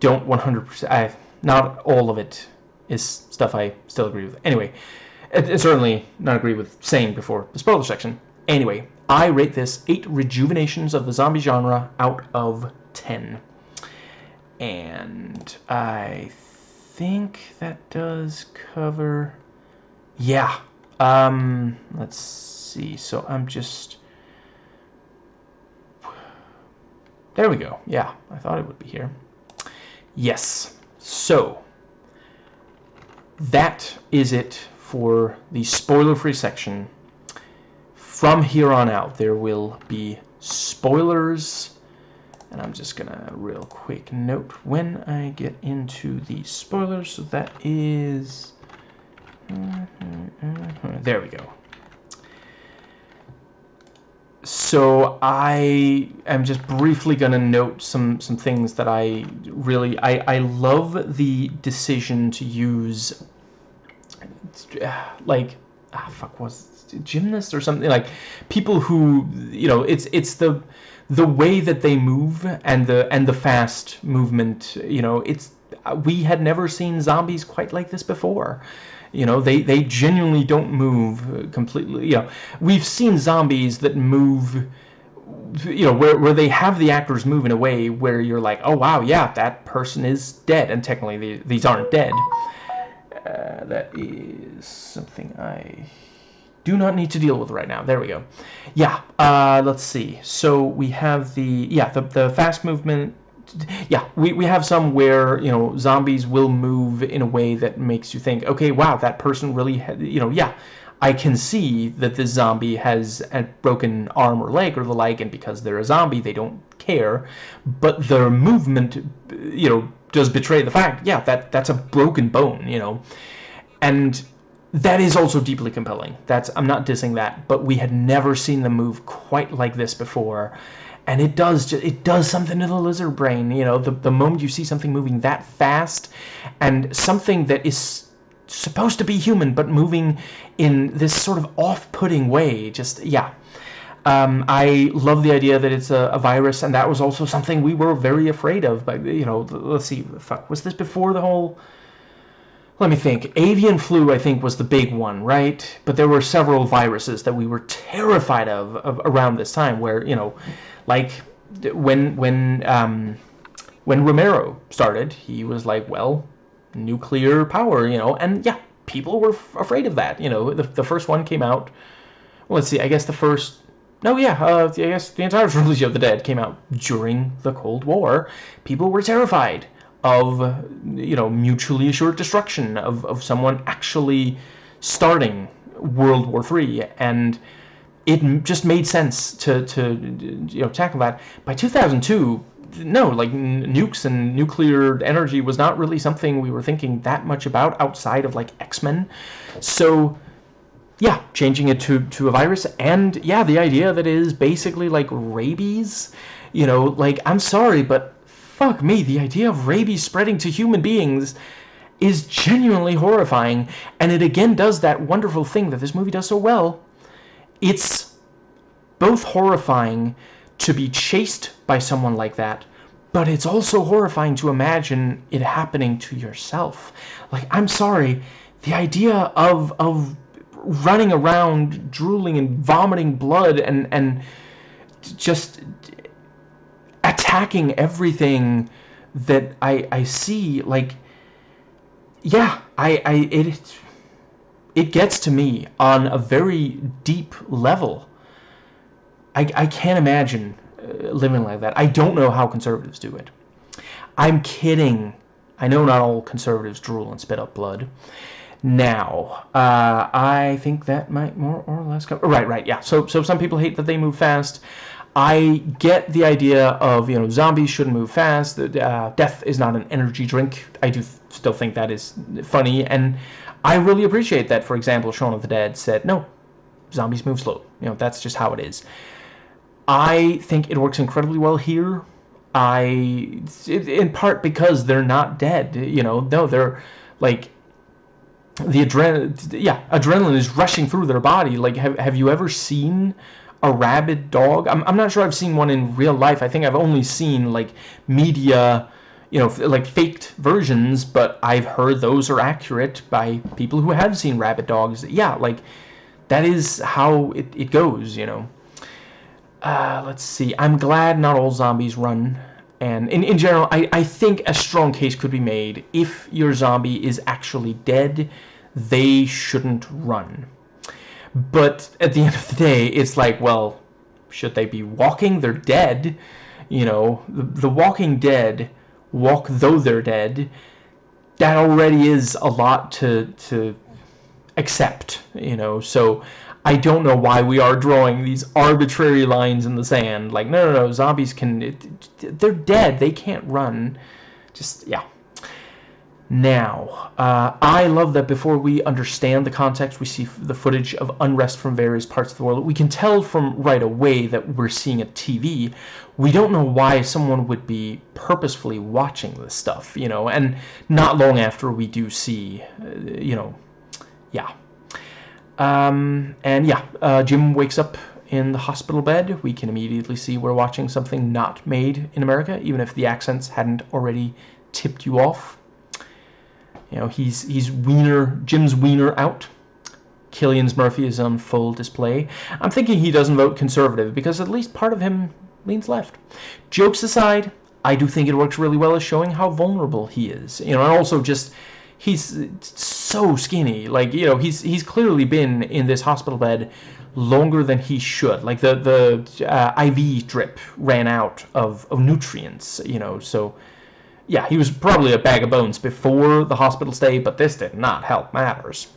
don't 100%... not all of it is stuff I still agree with. Anyway, I certainly not agree with saying before the spoiler section. Anyway, I rate this 8 rejuvenations of the zombie genre out of 10. And I think that does cover... Yeah. Let's see. So I'm just... There we go. Yeah, I thought it would be here. Yes. So, that is it for the spoiler-free section. From here on out, there will be spoilers. And I'm just going to real quick note when I get into the spoilers. So that is... There we go. So I am just briefly going to note some things that I really... I love the decision to use... like... fuck, was it gymnasts or something? Like, people who... You know, it's the way that they move and the fast movement, you know, it's... We had never seen zombies quite like this before. You know, they genuinely don't move completely. You know, we've seen zombies that move, you know, where they have the actors move in a way where you're like, oh wow, yeah, that person is dead, and technically these aren't dead. That is something I do not need to deal with right now. There we go. Yeah, let's see. So we have the fast movement. Yeah, we have some where, you know, zombies will move in a way that makes you think, okay, wow, that person really had, you know, yeah, I can see that this zombie has a broken arm or leg or the like, and because they're a zombie, they don't care. But their movement, you know, does betray the fact, yeah, that's a broken bone, you know. And that is also deeply compelling. I'm not dissing that, but we had never seen them move quite like this before. And it does something to the lizard brain, you know, the moment you see something moving that fast, and something that is supposed to be human but moving in this sort of off-putting way. Just, yeah. I love the idea that it's a virus, and that was also something we were very afraid of. But, you know, let's see, fuck, was this before the whole... Let me think. Avian flu, I think, was the big one, right? But there were several viruses that we were terrified of around this time, where, you know, like when Romero started, he was like, well, nuclear power, you know, and yeah, people were afraid of that. You know, the first one came out. Well, let's see. I guess the first. No, yeah. I guess the entire trilogy of the Dead came out during the Cold War. People were terrified of, you know, mutually assured destruction, of someone actually starting World War III, and it just made sense to you know, tackle that. By 2002, no, like, nukes and nuclear energy was not really something we were thinking that much about outside of, like, X-Men. So yeah, changing it to a virus, and yeah, the idea that it is basically like rabies, you know, like, I'm sorry, but fuck me, the idea of rabies spreading to human beings is genuinely horrifying, and it again does that wonderful thing that this movie does so well. It's both horrifying to be chased by someone like that, but it's also horrifying to imagine it happening to yourself. Like, I'm sorry, the idea of running around drooling and vomiting blood and just attacking everything that I see, like, yeah, it gets to me on a very deep level. I can't imagine living like that. I don't know how conservatives do it. I'm kidding. I know not all conservatives drool and spit up blood. Now, I think that might more or less cover... Right, yeah. So some people hate that they move fast. I get the idea of, you know, zombies shouldn't move fast. Death is not an energy drink. I do still think that is funny, and I really appreciate that, for example, Shaun of the Dead said, no, zombies move slow. You know, that's just how it is. I think it works incredibly well here. In part because they're not dead, you know. No, they're, like, the adrenaline is rushing through their body. Like, have you ever seen a rabid dog? I'm not sure I've seen one in real life. I think I've only seen, like, media, you know, like, faked versions, but I've heard those are accurate by people who have seen rabid dogs. Yeah, like, that is how it goes, you know. Let's see. I'm glad not all zombies run. And in general, I think a strong case could be made. If your zombie is actually dead, they shouldn't run. But at the end of the day, it's like, well, should they be walking? They're dead. You know, the Walking Dead walk though they're dead. That already is a lot to accept, you know. So I don't know why we are drawing these arbitrary lines in the sand. Like, no, zombies they're dead. They can't run. Just, yeah. Now, I love that before we understand the context, we see the footage of unrest from various parts of the world. We can tell from right away that we're seeing a TV. We don't know why someone would be purposefully watching this stuff, you know, and not long after we do see, you know, yeah. And yeah, Jim wakes up in the hospital bed. We can immediately see we're watching something not made in America, even if the accents hadn't already tipped you off. You know, Jim's wiener out. Cillian's Murphy is on full display. I'm thinking he doesn't vote conservative because at least part of him leans left. Jokes aside, I do think it works really well as showing how vulnerable he is. You know, and also just he's so skinny. Like, you know, he's clearly been in this hospital bed longer than he should. Like, the IV drip ran out of nutrients, you know, so yeah, he was probably a bag of bones before the hospital stay, but this did not help matters.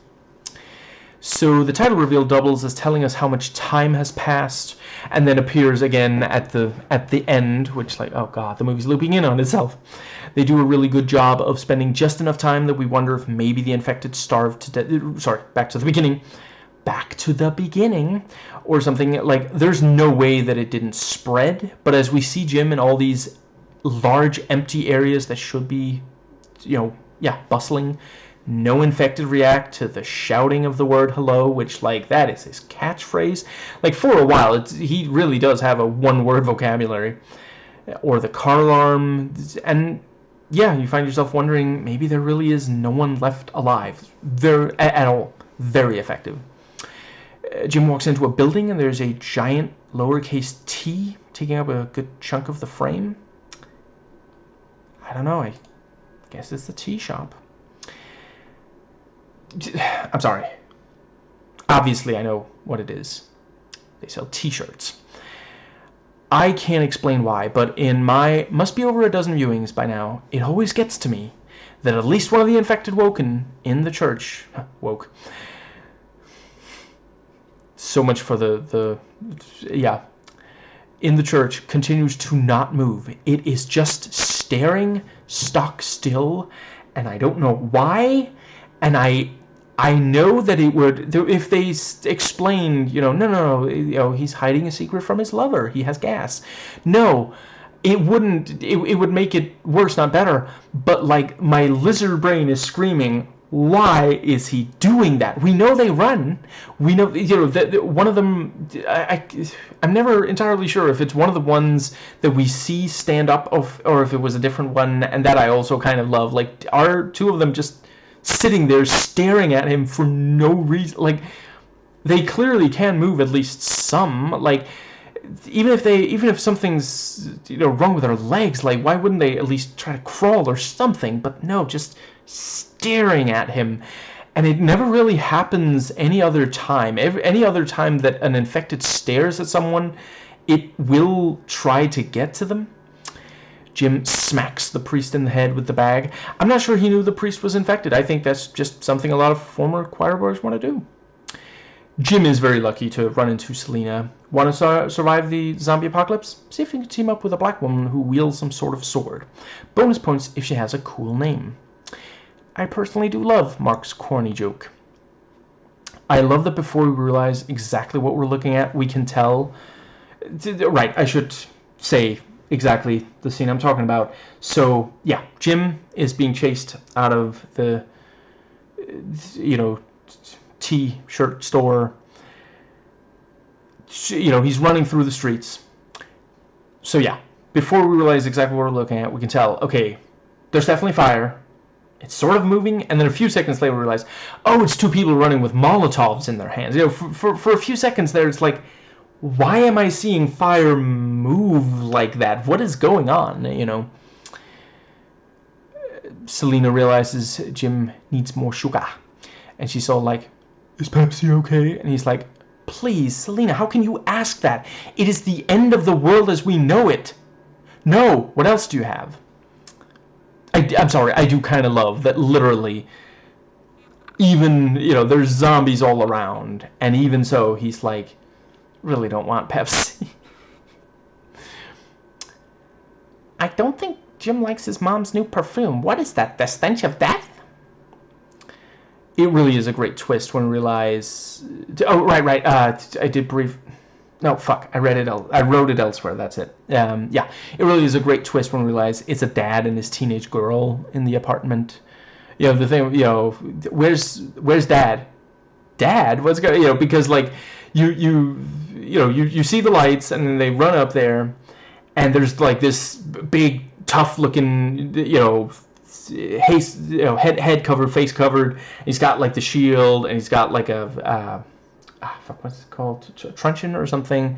So the title reveal doubles as telling us how much time has passed, and then appears again at the end, which, like, oh god, the movie's looping in on itself. They do a really good job of spending just enough time that we wonder if maybe the infected starved to death. Sorry, back to the beginning, or something. Like, there's no way that it didn't spread, but as we see Jim in all these large empty areas that should be, you know, yeah, bustling, no infected react to the shouting of the word hello, which, like, that is his catchphrase. Like, for a while, he really does have a one-word vocabulary. Or the car alarm, and yeah, you find yourself wondering, maybe there really is no one left alive. At all. Very effective. Jim walks into a building, and there's a giant lowercase t taking up a good chunk of the frame. I don't know, I guess it's the tea shop. I'm sorry. Obviously, I know what it is. They sell t-shirts. I can't explain why, but in my must be over a dozen viewings by now, it always gets to me that at least one of the infected woken in the church woke. So much for the yeah. In the church continues to not move. It is just staring stock still, and I don't know why. And I know that it would, if they explained, you know, no, you know, he's hiding a secret from his lover. He has gas. No, it wouldn't. It would make it worse, not better. But, like, my lizard brain is screaming, why is he doing that? We know they run. We know, you know, that one of them, I'm never entirely sure if it's one of the ones that we see stand up, or if it was a different one, and that I also kind of love. Like, are two of them just sitting there staring at him for no reason? Like, they clearly can move at least some. Like, even if something's, you know, wrong with their legs, like, why wouldn't they at least try to crawl or something? But no, just staring at him. And it never really happens any other time. Any other time that an infected stares at someone, it will try to get to them. Jim smacks the priest in the head with the bag. I'm not sure he knew the priest was infected. I think that's just something a lot of former choir boys want to do. Jim is very lucky to run into Selena. Want to survive the zombie apocalypse? See if you can team up with a black woman who wields some sort of sword. Bonus points if she has a cool name. I personally do love Mark's corny joke. I love that before we realize exactly what we're looking at, we can tell. Right, I should say exactly the scene I'm talking about. So, yeah, Jim is being chased out of the, you know, T-shirt store. You know, he's running through the streets. So, yeah, before we realize exactly what we're looking at, we can tell, okay, there's definitely fire. It's sort of moving, and then a few seconds later we realize, oh, it's two people running with Molotovs in their hands. You know, for a few seconds there, it's like, why am I seeing fire move like that? What is going on, you know? Selena realizes Jim needs more sugar. And she's all like, is Pepsi okay? And he's like, please, Selena, how can you ask that? It is the end of the world as we know it. No, what else do you have? I'm sorry, I do kind of love that literally, even, you know, there's zombies all around, and even so, he's like, really don't want Pepsi. I don't think Jim likes his mom's new perfume. What is that, the stench of death? It really is a great twist when we realize, oh, right, I did brief, no, fuck, I wrote it elsewhere, that's it. Yeah, it really is a great twist when we realize it's a dad and his teenage girl in the apartment. You know, the thing, you know, where's dad? Dad? What's going, you know, because, like, you see the lights, and then they run up there, and there's, like, this big, tough-looking, you know, head covered, face covered. He's got, like, the shield, and he's got, like, a fuck, what's it called? Truncheon or something.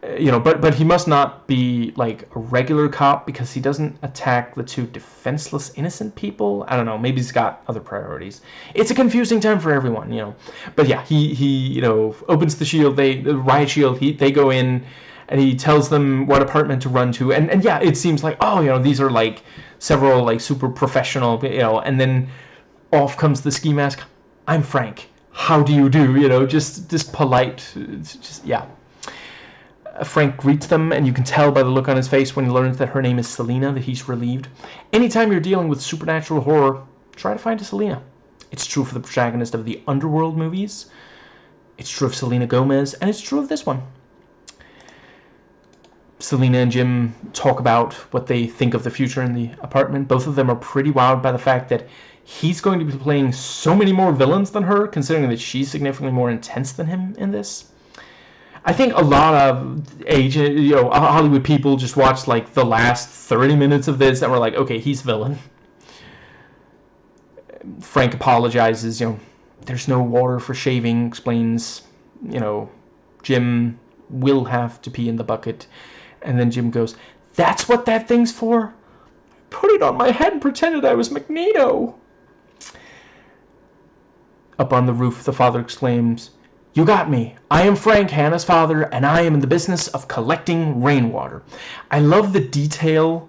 But he must not be like a regular cop because he doesn't attack the two defenseless innocent people. I don't know, maybe he's got other priorities. It's a confusing time for everyone. But yeah, he opens the shield, the riot shield, they go in and he tells them what apartment to run to, and yeah, it seems like, oh, these are like several like super professional, and then off comes the ski mask. I'm Frank. How do you do? Just this polite, yeah. Frank greets them, and you can tell by the look on his face when he learns that her name is Selena that he's relieved. Anytime you're dealing with supernatural horror, try to find a Selena. It's true for the protagonist of the Underworld movies. It's true of Selena Gomez, and it's true of this one. Selena and Jim talk about what they think of the future in the apartment. Both of them are pretty wowed by the fact that he's going to be playing so many more villains than her, considering that she's significantly more intense than him in this. I think a lot of Hollywood people just watched like the last 30 minutes of this and were like, okay, he's villain. Frank apologizes, there's no water for shaving, explains, Jim will have to pee in the bucket. And then Jim goes, that's what that thing's for? Put it on my head and pretended I was Magneto. Up on the roof, the father exclaims, you got me. I am Frank, Hannah's father, and I am in the business of collecting rainwater. I love the detail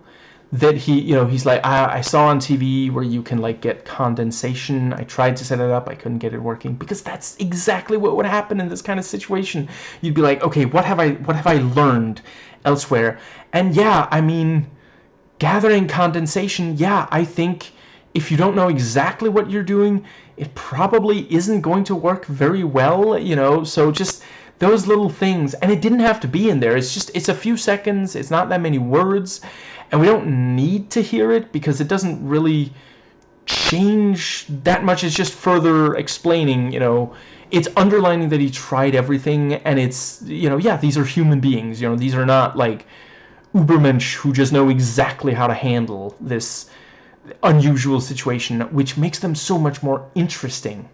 that he's like, I saw on TV where you can like get condensation. I tried to set it up. I couldn't get it working, because that's exactly what would happen in this kind of situation. You'd be like, okay, what have I learned elsewhere? And yeah, I mean, gathering condensation, yeah, I think if you don't know exactly what you're doing, it probably isn't going to work very well, so just those little things. And it didn't have to be in there. It's a few seconds. It's not that many words. And we don't need to hear it because it doesn't really change that much. It's just further explaining, it's underlining that he tried everything. And it's, yeah, these are human beings. These are not like Ubermensch who just know exactly how to handle this unusual situation, which makes them so much more interesting.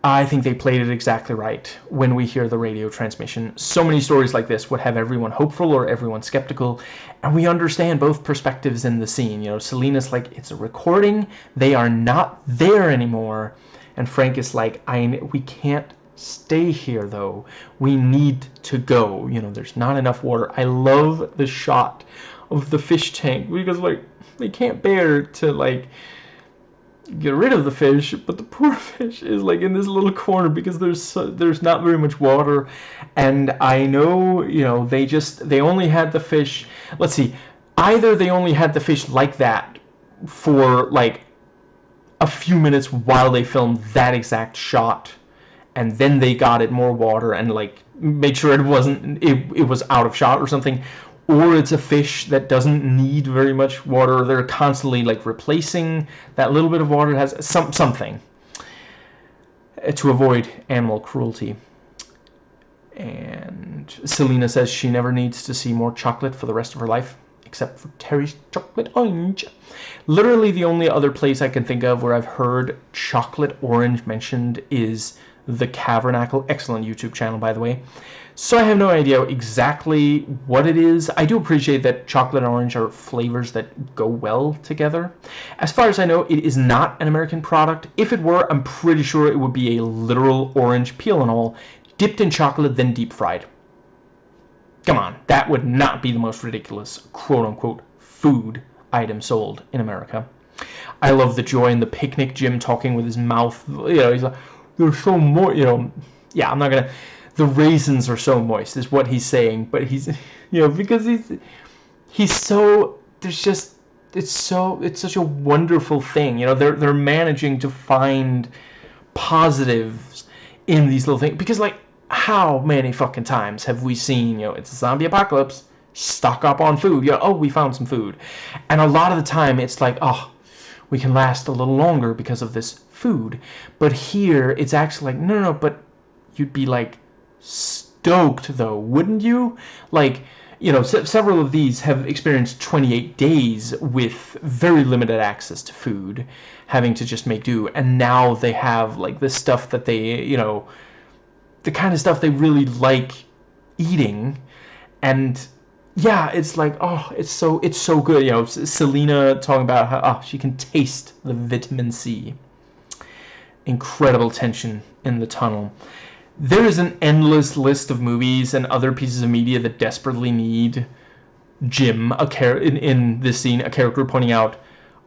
I think they played it exactly right when we hear the radio transmission. So many stories like this would have everyone hopeful or everyone skeptical, and we understand both perspectives in the scene. Selena's like, it's a recording, they are not there anymore, and Frank is like, we can't stay here though, we need to go, there's not enough water. I love the shot of the fish tank, because like they can't bear to like get rid of the fish, but the poor fish is like in this little corner because there's not very much water. And I know, they only had the fish, let's see, either they only had the fish like that for like a few minutes while they filmed that exact shot, and then they got it more water and like made sure it was out of shot or something, or it's a fish that doesn't need very much water. They're constantly like replacing that little bit of water. It has something to avoid animal cruelty. And Selena says she never needs to see more chocolate for the rest of her life, except for Terry's chocolate orange. Literally the only other place I can think of where I've heard chocolate orange mentioned is The Cavernacle. Excellent YouTube channel, by the way. So I have no idea exactly what it is. I do appreciate that chocolate and orange are flavors that go well together. As far as I know, it is not an American product. If it were, I'm pretty sure it would be a literal orange, peel and all, dipped in chocolate, then deep fried. Come on, that would not be the most ridiculous, quote-unquote, food item sold in America. I love the joy in the picnic, Jim talking with his mouth. He's like, they're so more, yeah, I'm not going to... The raisins are so moist is what he's saying, but he's, because he's so, it's such a wonderful thing. They're managing to find positives in these little things, because like, how many fucking times have we seen, it's a zombie apocalypse, stock up on food, oh, we found some food. And a lot of the time it's like, oh, we can last a little longer because of this food. But here it's actually like, no, but you'd be like, stoked though, wouldn't you? Like, several of these have experienced 28 days with very limited access to food, having to just make do, and now they have like this stuff that they, the kind of stuff they really like eating, and yeah, it's like, oh, it's so good. You know, Selena talking about how she can taste the vitamin C. Incredible tension in the tunnel. There is an endless list of movies and other pieces of media that desperately need Jim, in this scene, a character pointing out,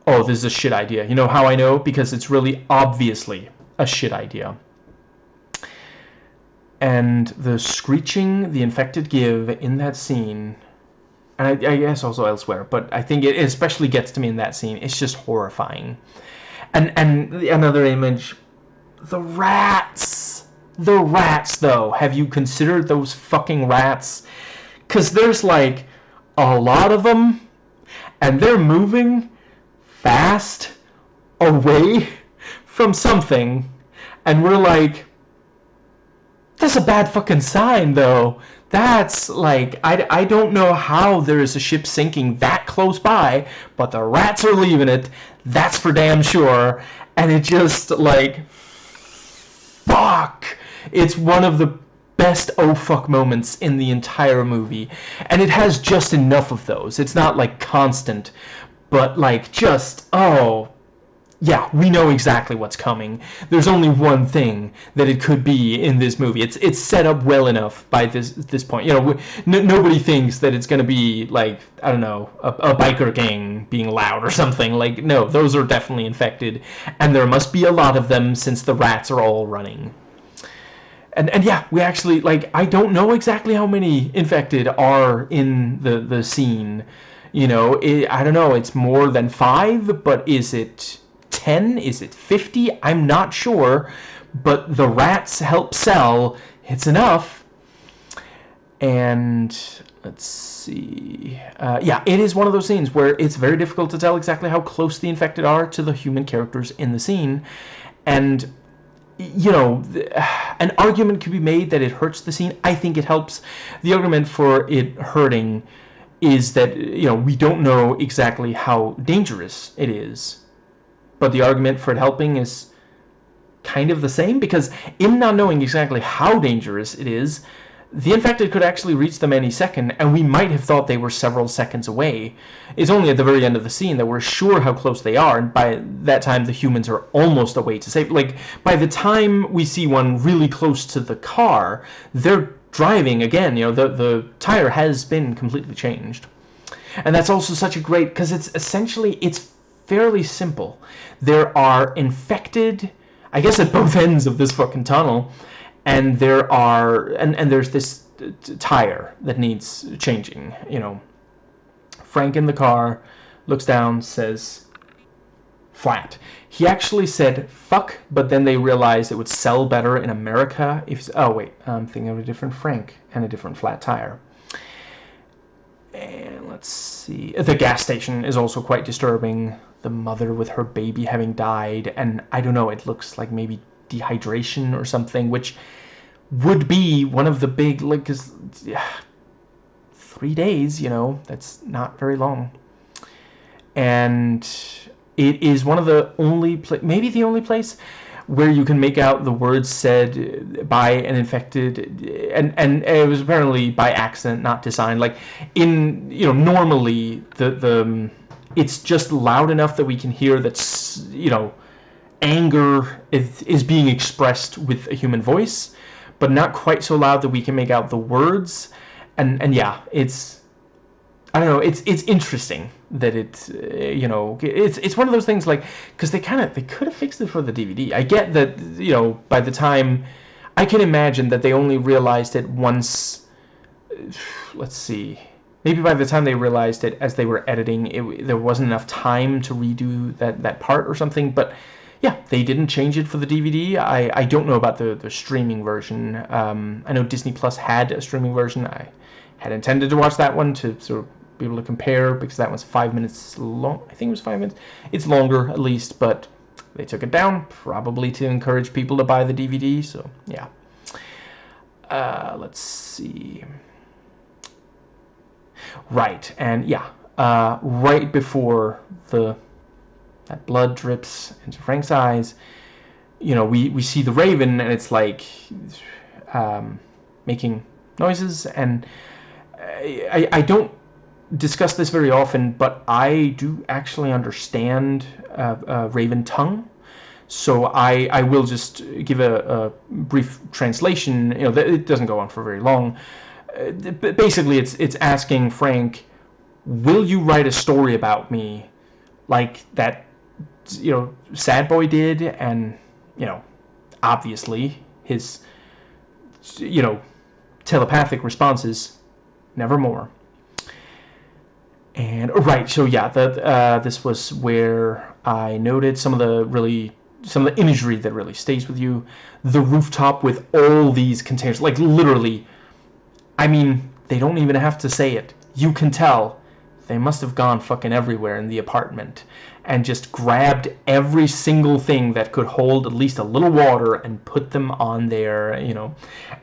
oh, this is a shit idea. You know how I know? Because it's really obviously a shit idea. And the screeching the infected give in that scene, and I guess also elsewhere, but I think it especially gets to me in that scene. It's just horrifying. And another image, the rats. The rats, though. Have you considered those fucking rats? Because there's like a lot of them, and they're moving fast away from something, and we're like, that's a bad fucking sign, though. That's like, I don't know how there is a ship sinking that close by, but the rats are leaving it. That's for damn sure. And it just, like, fuck. It's one of the best oh fuck moments in the entire movie. And it has just enough of those. It's not, like, constant, but, like, just, oh, yeah, we know exactly what's coming. There's only one thing that it could be in this movie. It's set up well enough by this point. You know, nobody thinks that it's going to be, like, I don't know, a biker gang being loud or something. Like, no, those are definitely infected. And there must be a lot of them since the rats are all running. And yeah, we actually, like, I don't know exactly how many infected are in the scene. You know, I don't know, it's more than 5, but is it 10? Is it 50? I'm not sure, but the rats help sell. It's enough. And let's see. Yeah, it is one of those scenes where it's very difficult to tell exactly how close the infected are to the human characters in the scene. And, you know, an argument could be made that it hurts the scene. I think it helps. The argument for it hurting is that, you know, we don't know exactly how dangerous it is. But the argument for it helping is kind of the same, because in not knowing exactly how dangerous it is, the infected could actually reach them any second, and we might have thought they were several seconds away. It's only at the very end of the scene that we're sure how close they are, and by that time the humans are almost away to save. Like, by the time we see one really close to the car, they're driving again. You know, the tire has been completely changed. And that's also such a great, because it's essentially, it's fairly simple. There are infected, I guess, at both ends of this fucking tunnel, and there are, and there's this tire that needs changing. You know, Frank in the car looks down, says, flat. He actually said fuck, but then they realized it would sell better in America if, oh wait, I'm thinking of a different Frank and a different flat tire. And let's see, the gas station is also quite disturbing. The mother with her baby having died, and I don't know, it looks like maybe dehydration or something, which would be one of the big, like, 'cause, yeah, 3 days, you know, that's not very long. And it is one of the only, maybe the only place where you can make out the words said by an infected, and it was apparently by accident, not design. Like, in, you know, normally the it's just loud enough that we can hear that, you know, anger is being expressed with a human voice, but not quite so loud that we can make out the words. And yeah, it's, I don't know, it's interesting that it's, you know, it's one of those things, like, because they could have fixed it for the DVD. I get that, you know, by the time, I can imagine that they only realized it once, let's see, maybe by the time they realized it as they were editing, there wasn't enough time to redo that part or something. But yeah, they didn't change it for the DVD. I don't know about the streaming version. I know Disney Plus had a streaming version. I had intended to watch that one to sort of be able to compare, because that one's 5 minutes long. I think it was 5 minutes. It's longer, at least, but they took it down, probably to encourage people to buy the DVD. So yeah. Let's see. Right, and yeah, right before that blood drips into Frank's eyes, you know, we see the Raven, and it's like making noises, and I don't discuss this very often, but I do actually understand Raven tongue. So I will just give a brief translation. It doesn't go on for very long. But basically, it's asking Frank, will you write a story about me like that, Sad Boy did? And, obviously his, telepathic response is nevermore. And right, so yeah, this was where I noted some of the imagery that really stays with you. The rooftop with all these containers, like literally, I mean, they don't even have to say it. You can tell they must have gone fucking everywhere in the apartment and just grabbed every single thing that could hold at least a little water and put them on there,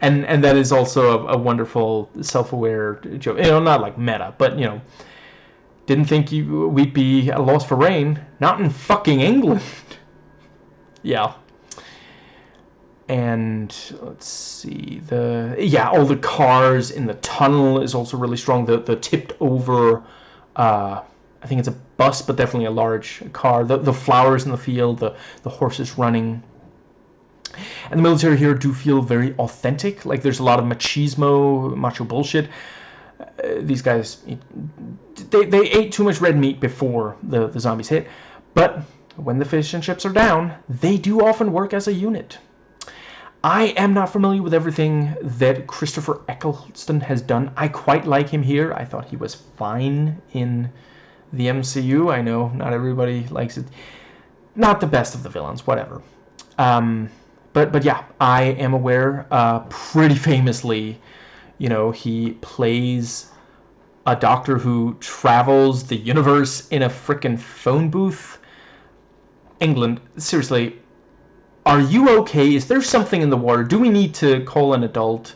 and that is also a wonderful self-aware joke. Not like meta, but didn't think we'd be at a loss for rain. Not in fucking England. Yeah. And let's see, all the cars in the tunnel is also really strong. The tipped over, I think it's a bus, but definitely a large car. The flowers in the field, the horses running. And the military here do feel very authentic. Like there's a lot of macho bullshit. These guys, they ate too much red meat before the zombies hit. But when the fish and chips are down, they do often work as a unit. I am not familiar with everything that Christopher Eccleston has done. I quite like him here. I thought he was fine in the MCU. I know not everybody likes it. Not the best of the villains, whatever. But yeah, I am aware. Pretty famously, he plays a doctor who travels the universe in a frickin' phone booth. England, seriously. Are you okay? Is there something in the water? Do we need to call an adult?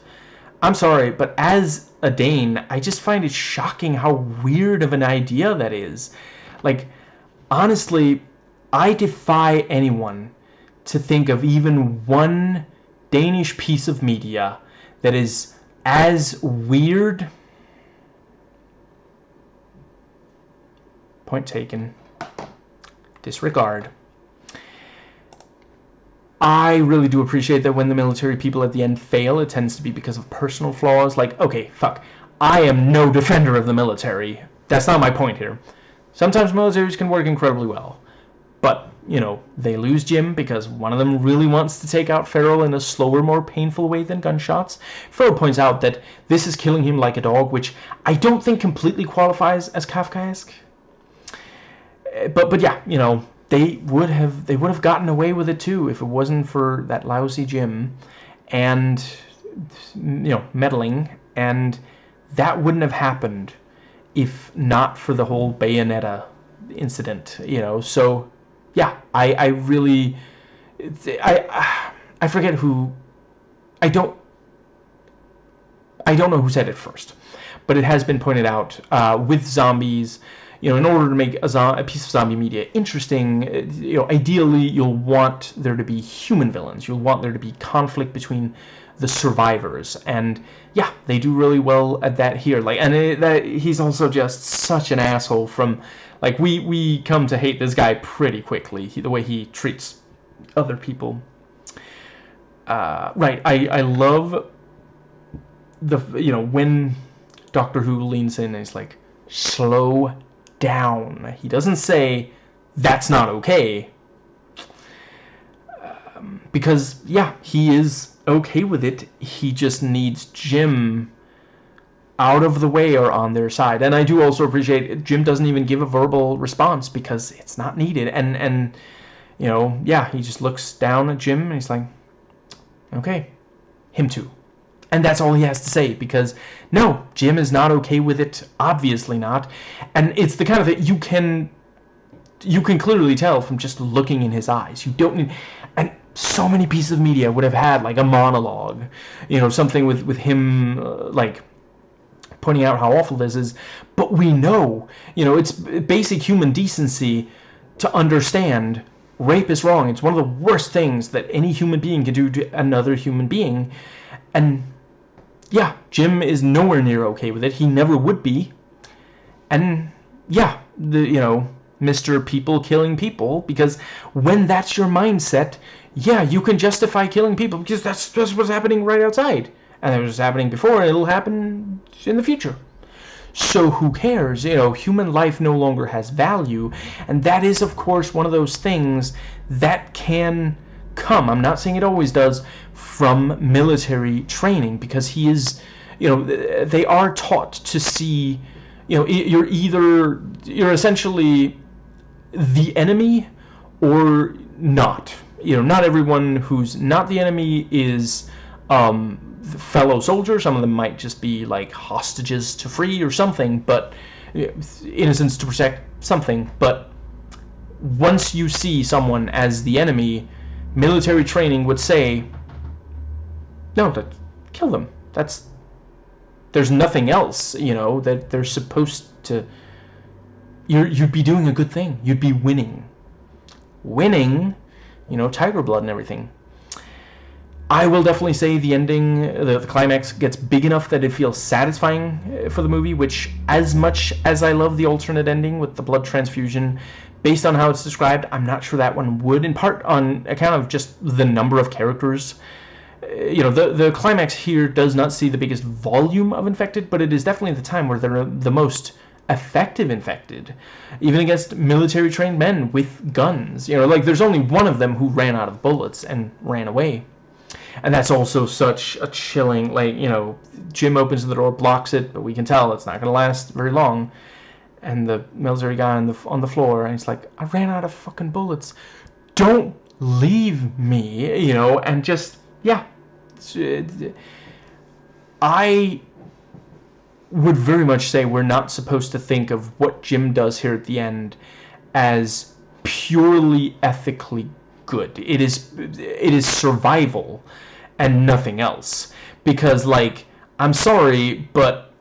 I'm sorry, but as a Dane, I just find it shocking how weird of an idea that is. Like, honestly, I defy anyone to think of even one Danish piece of media that is as weird. Point taken. Disregard. I really do appreciate that when the military people at the end fail, it tends to be because of personal flaws. Like, okay, fuck. I am no defender of the military. That's not my point here. Sometimes militaries can work incredibly well. But, they lose Jim because one of them really wants to take out Farrell in a slower, more painful way than gunshots. Farrell points out that this is killing him like a dog, which I don't think completely qualifies as Kafkaesque. But yeah, they would have gotten away with it too if it wasn't for that lousy Jim and meddling, and that wouldn't have happened if not for the whole Bayonetta incident. So yeah, I really I forget who. I don't know who said it first, but it has been pointed out with zombies. In order to make a piece of zombie media interesting, ideally you'll want there to be human villains. You'll want there to be conflict between the survivors, and yeah, they do really well at that here. Like, and he's also just such an asshole. From like we come to hate this guy pretty quickly. The way he treats other people. Right, I love the when Doctor Who leans in and he's like, slow down. He doesn't say that's not okay, because yeah, he is okay with it. He just needs Jim out of the way or on their side. And I do also appreciate Jim doesn't even give a verbal response because it's not needed. And yeah, he just looks down at Jim and he's like, okay, him too. And that's all he has to say, because no, Jim is not okay with it, obviously not. And it's the kind of thing you can clearly tell from just looking in his eyes. You don't need, and so many pieces of media would have had like a monologue, something with him like pointing out how awful this is. But we know, it's basic human decency to understand rape is wrong. It's one of the worst things that any human being can do to another human being. And yeah, Jim is nowhere near okay with it. He never would be. And yeah, Mr. People killing people, because when that's your mindset, yeah, you can justify killing people because that's what's happening right outside. And it was happening before, and it'll happen in the future. So who cares? Human life no longer has value, and that is, of course, one of those things that can come, I'm not saying it always does, from military training, because they are taught to see, you're essentially the enemy or not. Not everyone who's not the enemy is fellow soldiers. Some of them might just be like hostages to free or something, but innocents to protect something. But once you see someone as the enemy, military training would say, no, kill them. There's nothing else, that they're supposed to. You'd be doing a good thing. You'd be winning, tiger blood and everything. I will definitely say the ending, the climax, gets big enough that it feels satisfying for the movie, which, as much as I love the alternate ending with the blood transfusion, based on how it's described, I'm not sure that one would, in part on account of just the number of characters. The climax here does not see the biggest volume of infected, but it is definitely the time where they're the most effective infected, even against military trained men with guns. There's only one of them who ran out of bullets and ran away. And that's also such a chilling, Jim opens the door, blocks it, but we can tell it's not going to last very long. And the military guy on the floor, and he's like, I ran out of fucking bullets. Don't leave me, and just, yeah. I would very much say we're not supposed to think of what Jim does here at the end as purely ethically good. It is survival and nothing else. Because, I'm sorry, but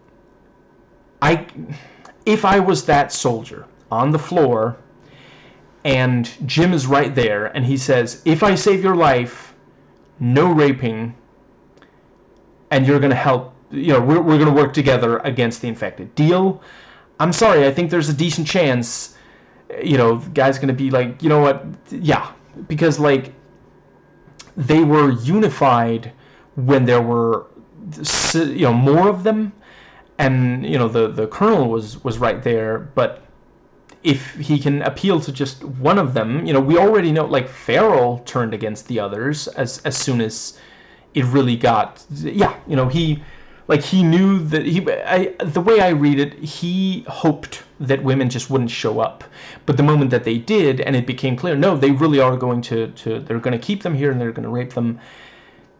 if I was that soldier on the floor and Jim is right there and he says, if I save your life, no raping, and you're going to help, we're going to work together against the infected. Deal? I'm sorry, I think there's a decent chance, the guy's going to be like, you know what, yeah. Because, they were unified when there were, more of them, and, the colonel was right there, but if he can appeal to just one of them, we already know, Farrell turned against the others as soon as it really got, yeah, he knew that the way I read it, he hoped that women just wouldn't show up. But the moment that they did, and it became clear, no, they really are going to they're going to keep them here and they're going to rape them.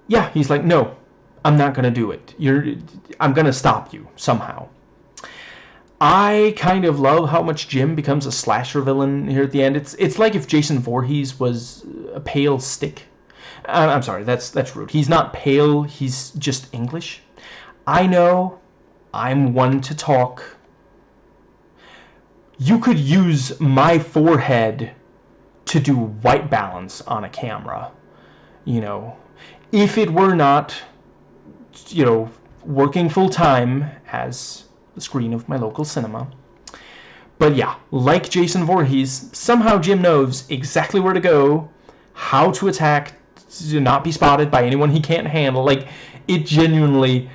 Yeah, he's like, no, I'm not going to do it. I'm going to stop you somehow. I kind of love how much Jim becomes a slasher villain here at the end. It's like if Jason Voorhees was a pale stick. I'm sorry, that's rude. He's not pale, he's just English. I know, I'm one to talk. You could use my forehead to do white balance on a camera. If it were not, working full time as the screen of my local cinema. But yeah, like Jason Voorhees, somehow Jim knows exactly where to go, how to attack, to not be spotted by anyone he can't handle. It genuinely,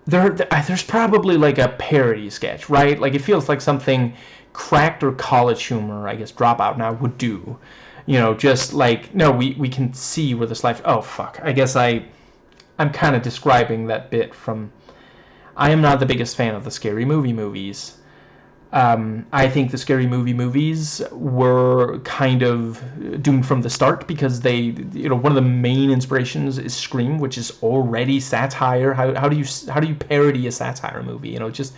there's probably a parody sketch, right? It feels like something Cracked or College Humor, I guess Dropout now, would do. Just no, we can see where this life, oh fuck, I guess I'm kind of describing that bit from, I am not the biggest fan of the Scary Movie movies. I think the Scary Movie movies were kind of doomed from the start because they, one of the main inspirations is Scream, which is already satire. How do you parody a satire movie? Just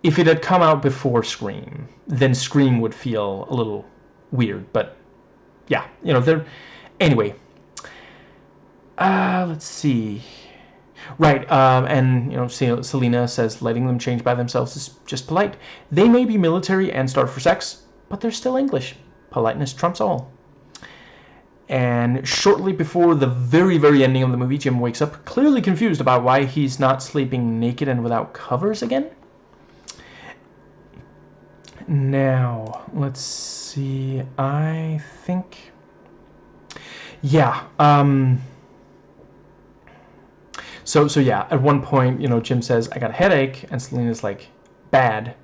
if it had come out before Scream, then Scream would feel a little weird. But yeah, anyway. Let's see. Right, and, Selena says letting them change by themselves is just polite. They may be military and starve for sex, but they're still English. Politeness trumps all. And shortly before the very, very ending of the movie, Jim wakes up clearly confused about why he's not sleeping naked and without covers again. Now, let's see. I think... Yeah. So yeah, at one point, you know, Jim says, I got a headache, and Selena's like, bad.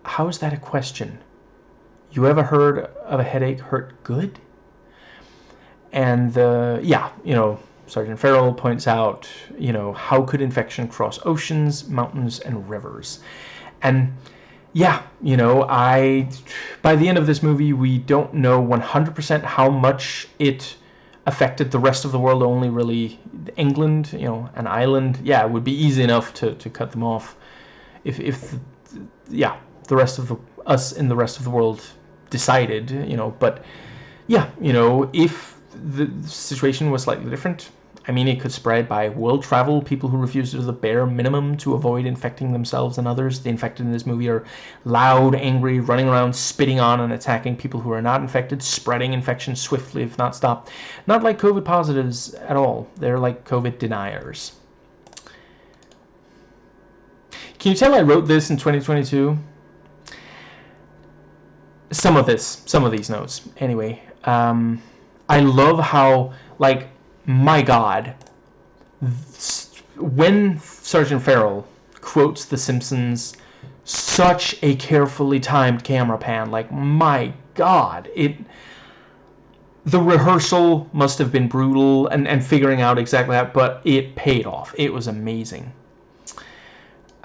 How is that a question? You ever heard of a headache hurt good? And yeah, you know, Sergeant Farrell points out, you know, how could infection cross oceans, mountains, and rivers? And yeah, you know, by the end of this movie, we don't know 100% how much it affected the rest of the world, only really England, you know, an island. Yeah, it would be easy enough to cut them off if yeah, the rest of us in the rest of the world decided, you know. But yeah, you know, if the situation was slightly different, I mean, it could spread by world travel, people who refuse to do the bare minimum to avoid infecting themselves and others. The infected in this movie are loud, angry, running around, spitting on and attacking people who are not infected, spreading infection swiftly if not stopped. Not like COVID positives at all. They're like COVID deniers. Can you tell I wrote this in 2022? Some of these notes. Anyway, I love how, like, my God, when Sergeant Farrell quotes The Simpsons, such a carefully timed camera pan, like, my God, the rehearsal must have been brutal and figuring out exactly that, but it paid off. It was amazing.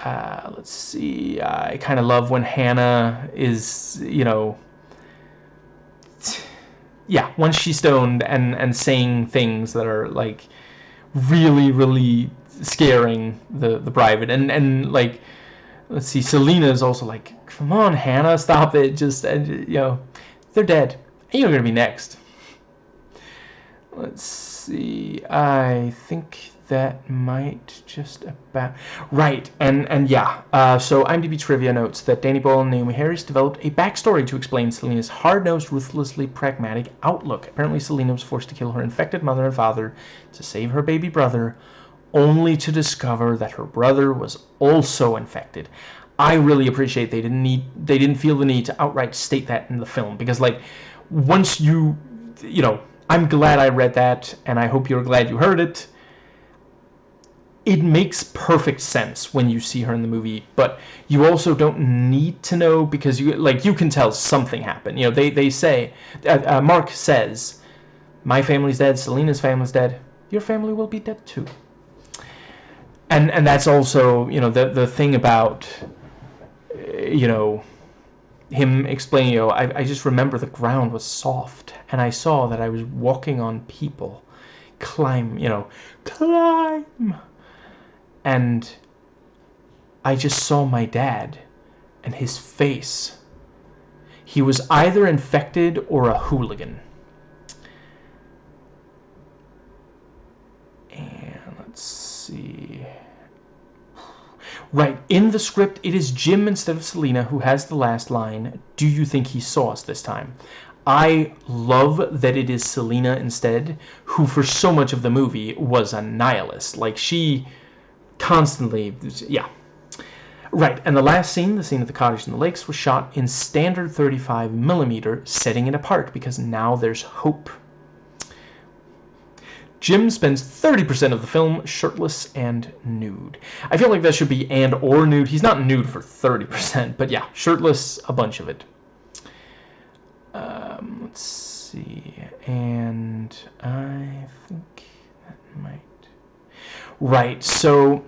Let's see, I kind of love when Hannah is, you know, yeah, once she's stoned and saying things that are, like, really, really scaring the private. And like, let's see, Selena is also like, come on, Hannah, stop it. Just, you know, they're dead. And you're going to be next. Let's see, I think that might just about... Right, and yeah, so IMDb trivia notes that Danny Boyle and Naomi Harris developed a backstory to explain Selena's hard-nosed, ruthlessly pragmatic outlook. Apparently, Selena was forced to kill her infected mother and father to save her baby brother, only to discover that her brother was also infected. I really appreciate they didn't feel the need to outright state that in the film, because, like, once you know, I'm glad I read that, and I hope you're glad you heard it. It makes perfect sense when you see her in the movie, but you also don't need to know, because you can tell something happened. You know, they say, Mark says, my family's dead, Selena's family's dead, your family will be dead too. And that's also, you know, the thing about, you know, him explaining, you know, I just remember the ground was soft, and I saw that I was walking on people. Climb. And I just saw my dad, and his face. He was either infected or a hooligan. And let's see. Right, in the script, it is Jim instead of Selena who has the last line, do you think he saw us this time? I love that it is Selena instead, who for so much of the movie was a nihilist. Like, she constantly, yeah. Right, and the last scene, the scene of the cottage and the lakes, was shot in standard 35mm, setting it apart because now there's hope. Jim spends 30% of the film shirtless and nude. I feel like that should be and or nude. He's not nude for 30%, but yeah, shirtless, a bunch of it. Let's see, and I think that might... Right, so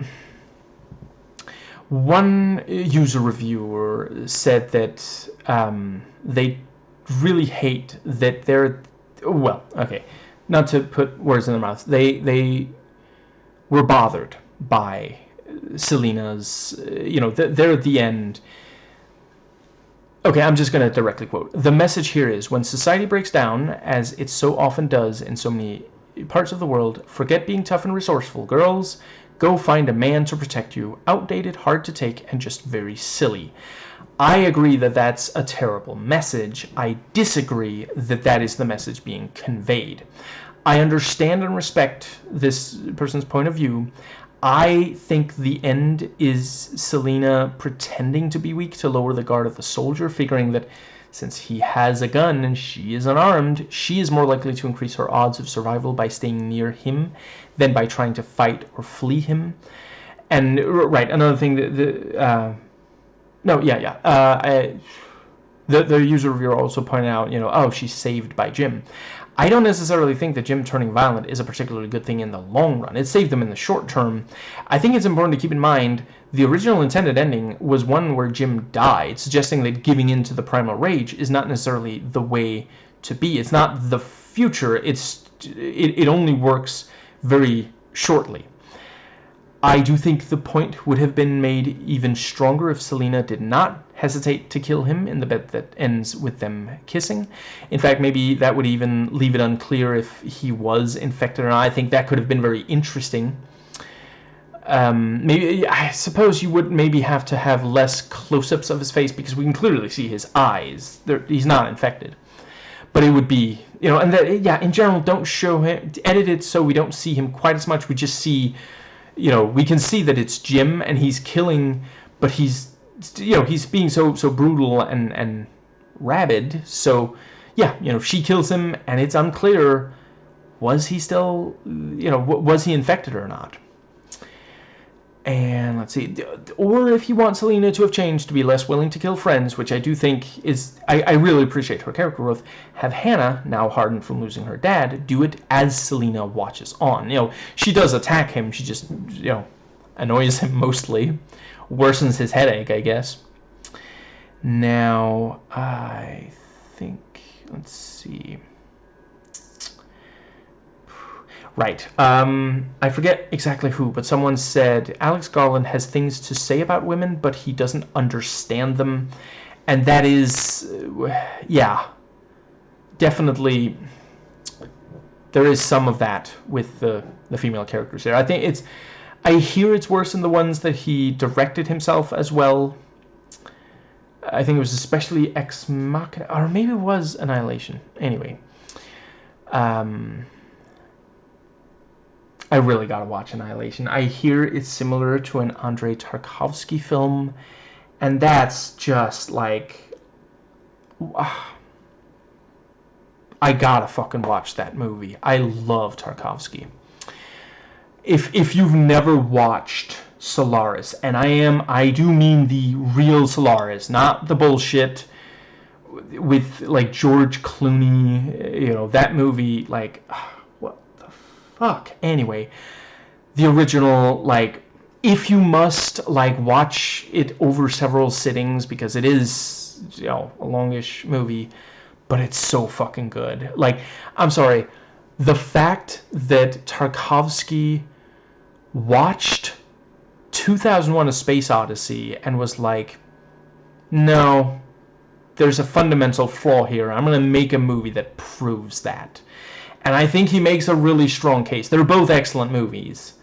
one user reviewer said that they really hate that they're... Well, okay, not to put words in their mouths. They were bothered by Selena's, you know, they're at the end. Okay, I'm just going to directly quote. The message here is, when society breaks down, as it so often does in so many parts of the world, forget being tough and resourceful. Girls, Go find a man to protect you. Outdated, hard to take, and just very silly. I agree that that's a terrible message. I disagree that that is the message being conveyed. I understand and respect this person's point of view. I think the end is Selena pretending to be weak to lower the guard of the soldier, figuring that since he has a gun and she is unarmed, she is more likely to increase her odds of survival by staying near him than by trying to fight or flee him. And, right, another thing that the user reviewer also pointed out, oh, she's saved by Jim. I don't necessarily think that Jim turning violent is a particularly good thing in the long run. It saved them in the short term. I think it's important to keep in mind the original intended ending was one where Jim died, suggesting that giving in to the primal rage is not necessarily the way to be. It's not the future. It only works very shortly. I do think the point would have been made even stronger if Selena did not hesitate to kill him in the bed that ends with them kissing. In fact, maybe that would even leave it unclear if he was infected or not. I think that could have been very interesting. Maybe, I suppose you would maybe have to have less close-ups of his face because we can clearly see his eyes. He's not infected. But it would be, and that, yeah, in general, don't show him, edit it so we don't see him quite as much. We just see, we can see that it's Jim and he's killing, but he's being so brutal and rabid. So, yeah, she kills him and it's unclear, was he still, was he infected or not? And let's see, or if you want Selena to have changed to be less willing to kill friends, which I do think is, I really appreciate her character growth, have Hannah, now hardened from losing her dad, do it as Selena watches on. She does attack him, she just, annoys him mostly, worsens his headache, I guess. Now, I think, let's see. Right. I forget exactly who, but someone said Alex Garland has things to say about women, but he doesn't understand them. And that is, yeah, definitely, there is some of that with the female characters here. I hear it's worse in the ones that he directed himself as well. I think it was especially Ex Machina, or maybe it was Annihilation. Anyway. I really gotta watch Annihilation. I hear it's similar to an Andrei Tarkovsky film, and that's just like, I gotta fucking watch that movie. I love Tarkovsky. If you've never watched Solaris, and I do mean the real Solaris, not the bullshit with like George Clooney, that movie, like, fuck. Anyway, the original, like, if you must, like, watch it over several sittings, because it is, a longish movie, but it's so fucking good. Like, I'm sorry, the fact that Tarkovsky watched 2001: A Space Odyssey and was like, no, there's a fundamental flaw here. I'm going to make a movie that proves that. And I think he makes a really strong case. They're both excellent movies.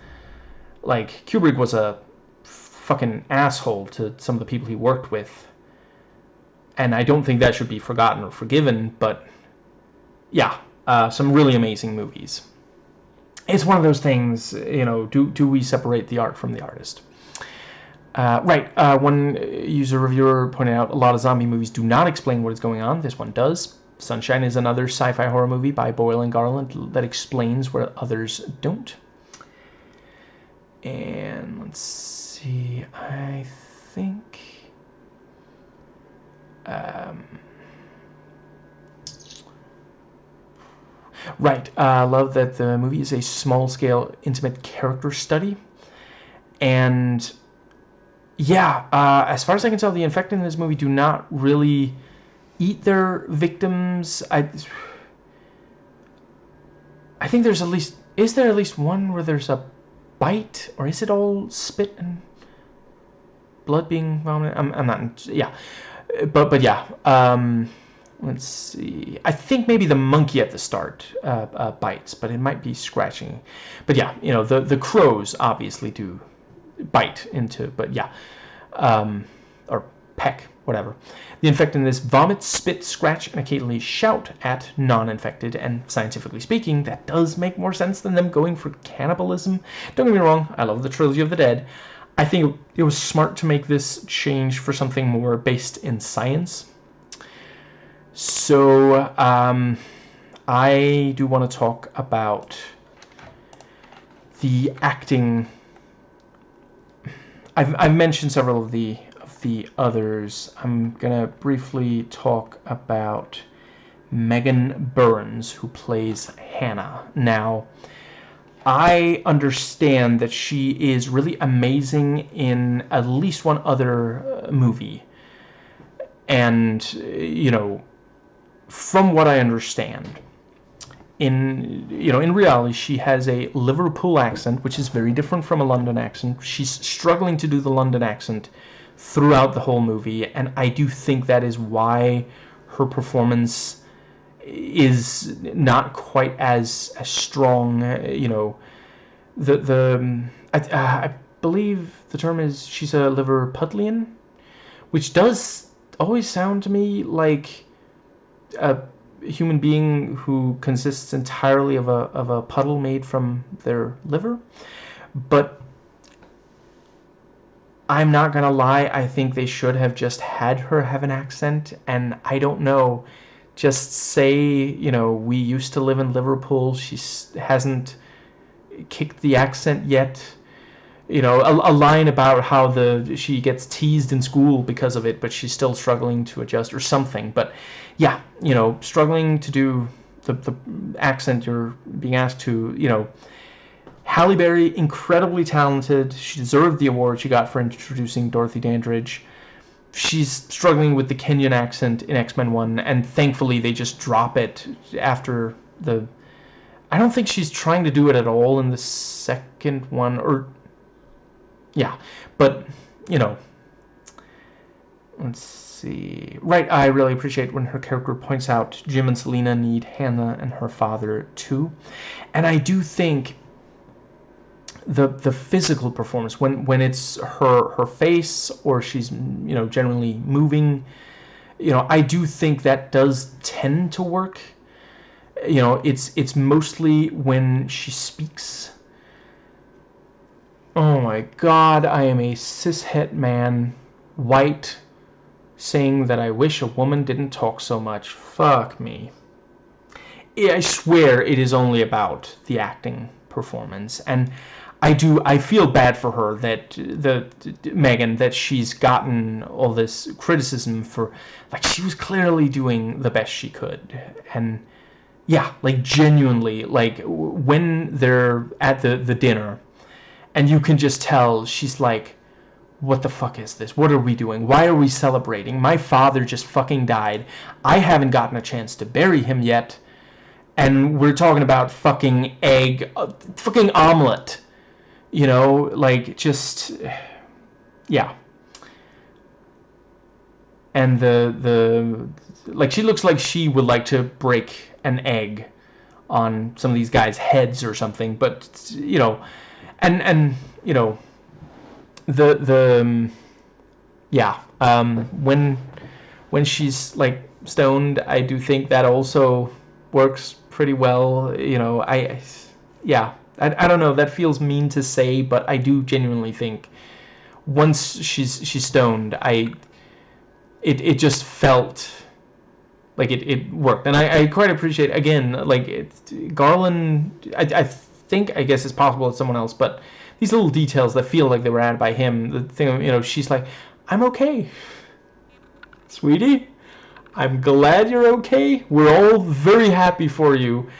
Like, Kubrick was a fucking asshole to some of the people he worked with. And I don't think that should be forgotten or forgiven, but yeah, some really amazing movies. It's one of those things, do we separate the art from the artist? Right, one user reviewer pointed out a lot of zombie movies do not explain what is going on. This one does. Sunshine is another sci-fi horror movie by Boyle and Garland that explains where others don't. And let's see, I think... Right, love that the movie is a small-scale, intimate character study. And, yeah, as far as I can tell, the infected in this movie do not really eat their victims. I think there's at least... Is there at least one where there's a bite? Or is it all spit and blood being vomited? I'm not... Yeah. But yeah. let's see. I think maybe the monkey at the start bites, but it might be scratching. But yeah, you know, the crows obviously do bite into, but yeah, or peck, whatever. The infected in this vomit, spit, scratch, and occasionally shout at non-infected, and scientifically speaking, that does make more sense than them going for cannibalism. Don't get me wrong, I love the Trilogy of the Dead. I think it was smart to make this change for something more based in science. So, I do want to talk about the acting. I've mentioned several of the others. I'm gonna briefly talk about Megan Burns, who plays Hannah. Now, I understand that she is really amazing in at least one other movie, and you know, from what I understand, in reality, she has a Liverpool accent, which is very different from a London accent. She's struggling to do the London accent throughout the whole movie, and I do think that is why her performance is not quite as strong. You know, I believe the term is she's a Liverpudlian, which does always sound to me like a human being who consists entirely of a puddle made from their liver. But I'm not gonna lie, I think they should have just had her have an accent, and I don't know, just say, you know, we used to live in Liverpool, she hasn't kicked the accent yet. You know, a line about how she gets teased in school because of it, but she's still struggling to adjust or something. But yeah, you know, struggling to do the accent you're being asked to, you know. Halle Berry, incredibly talented. She deserved the award she got for introducing Dorothy Dandridge. She's struggling with the Kenyan accent in X-Men 1, and thankfully they just drop it after the... I don't think she's trying to do it at all in the second one, or... Yeah, but, you know... Let's see... Right, I really appreciate when her character points out Jim and Selena need Hannah and her father, too. And I do think the physical performance, when it's her face, or she's, you know, generally moving, you know, I do think that does tend to work. You know, it's mostly when she speaks. Oh my god, I am a cishet man, white, saying that I wish a woman didn't talk so much. Fuck me. I swear it is only about the acting performance, and I feel bad for her that Megan, that she's gotten all this criticism for, like, she was clearly doing the best she could. And yeah, like, genuinely, like, when they're at the dinner and you can just tell she's like, what the fuck is this? What are we doing? Why are we celebrating? My father just fucking died. I haven't gotten a chance to bury him yet, and we're talking about fucking fucking omelet. You know, like, just, yeah. And like, she looks like she would like to break an egg on some of these guys' heads or something, but, you know, and you know, yeah, when she's, like, stoned, I do think that also works pretty well, you know. Yeah. I don't know, that feels mean to say, but I do genuinely think once she's stoned, it just felt like it worked. And I quite appreciate, again, like, Garland, I think, I guess it's possible it's someone else, but these little details that feel like they were added by him, the thing, you know, she's like, I'm okay, sweetie, I'm glad you're okay, we're all very happy for you.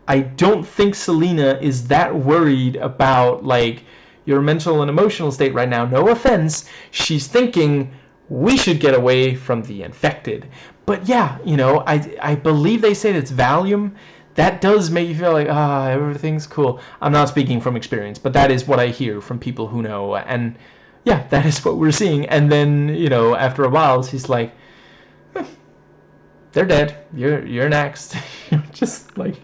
I don't think Selena is that worried about, like, your mental and emotional state right now. No offense. She's thinking, we should get away from the infected. But yeah, you know, I believe they say it's Valium. That does make you feel like, everything's cool. I'm not speaking from experience, but that is what I hear from people who know. And yeah, that is what we're seeing. And then, you know, after a while, she's like, they're dead. You're next. You're just like,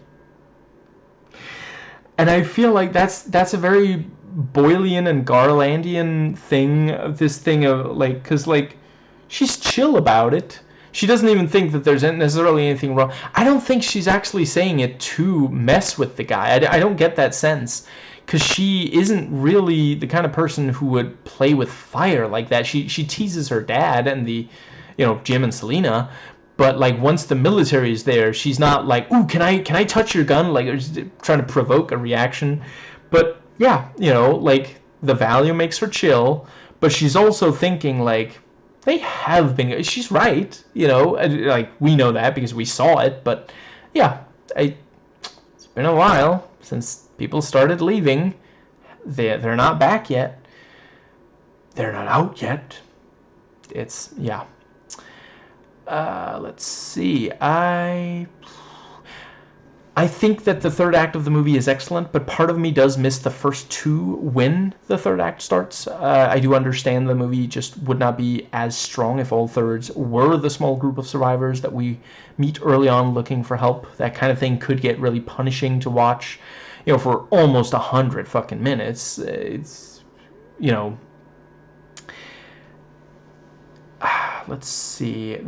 and I feel like that's a very Boylean and Garlandian thing. This thing of like, because like, she's chill about it. She doesn't even think that there's necessarily anything wrong. I don't think she's actually saying it to mess with the guy. I don't get that sense, because she isn't really the kind of person who would play with fire like that. She teases her dad and the, Jim and Selena, but like once the military is there, she's not like, ooh, can I touch your gun? Like trying to provoke a reaction. But yeah, like the value makes her chill, but she's also thinking like, they have been. She's right, like we know that because we saw it. But yeah, it's been a while since people started leaving. They're not back yet. They're not out yet. It's yeah. Let's see. I think that the third act of the movie is excellent, but part of me does miss the first two when the third act starts. I do understand the movie just would not be as strong if all thirds were the small group of survivors that we meet early on looking for help. That kind of thing could get really punishing to watch, for almost 100 fucking minutes. It's, let's see.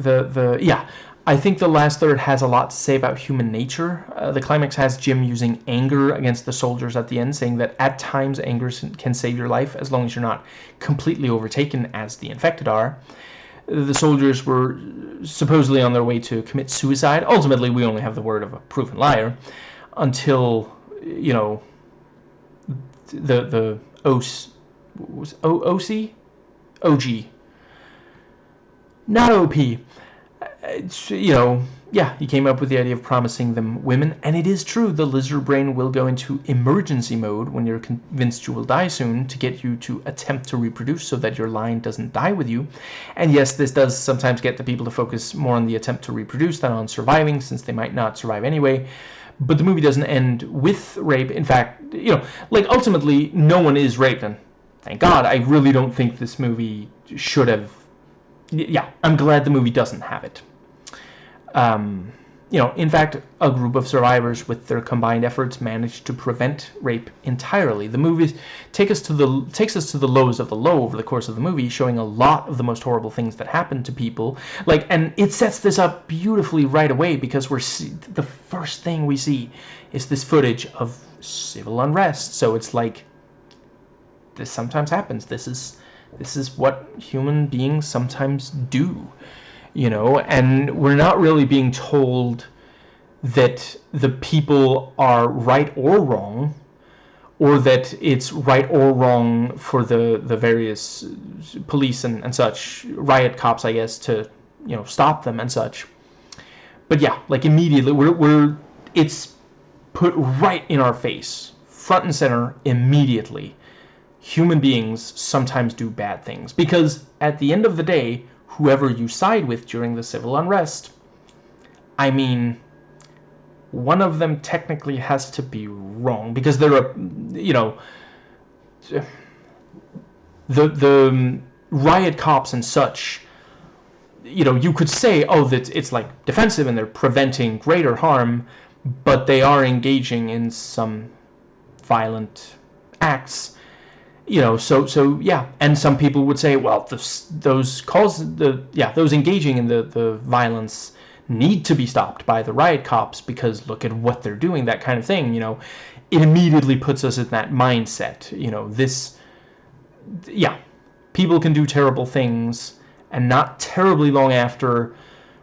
I think the last third has a lot to say about human nature. The climax has Jim using anger against the soldiers at the end, saying that at times anger can save your life as long as you're not completely overtaken as the infected are. The soldiers were supposedly on their way to commit suicide. Ultimately, we only have the word of a proven liar until, the OC? OG. Not OP. He came up with the idea of promising them women, and it is true, the lizard brain will go into emergency mode when you're convinced you will die soon to get you to attempt to reproduce so that your line doesn't die with you. And yes, this does sometimes get the people to focus more on the attempt to reproduce than on surviving, since they might not survive anyway. But the movie doesn't end with rape. In fact, ultimately, no one is raped, and thank God. I really don't think this movie should have. Yeah, I'm glad the movie doesn't have it. In fact, a group of survivors with their combined efforts managed to prevent rape entirely. The movie takes us to the lows of the low over the course of the movie, showing a lot of the most horrible things that happen to people. And it sets this up beautifully right away, because the first thing we see is this footage of civil unrest. So it's like, this sometimes happens. This is what human beings sometimes do. And we're not really being told that the people are right or wrong, or that it's right or wrong for the various police and such, riot cops, I guess, to, stop them and such. But yeah, like immediately, it's put right in our face, front and center, immediately. Human beings sometimes do bad things, because at the end of the day, whoever you side with during the civil unrest, I mean, one of them technically has to be wrong, because there are, the riot cops and such, you could say, oh, that it's like defensive and they're preventing greater harm, but they are engaging in some violent acts. So yeah, and some people would say, well, those engaging in the violence need to be stopped by the riot cops because look at what they're doing, that kind of thing. It immediately puts us in that mindset. People can do terrible things, and not terribly long after,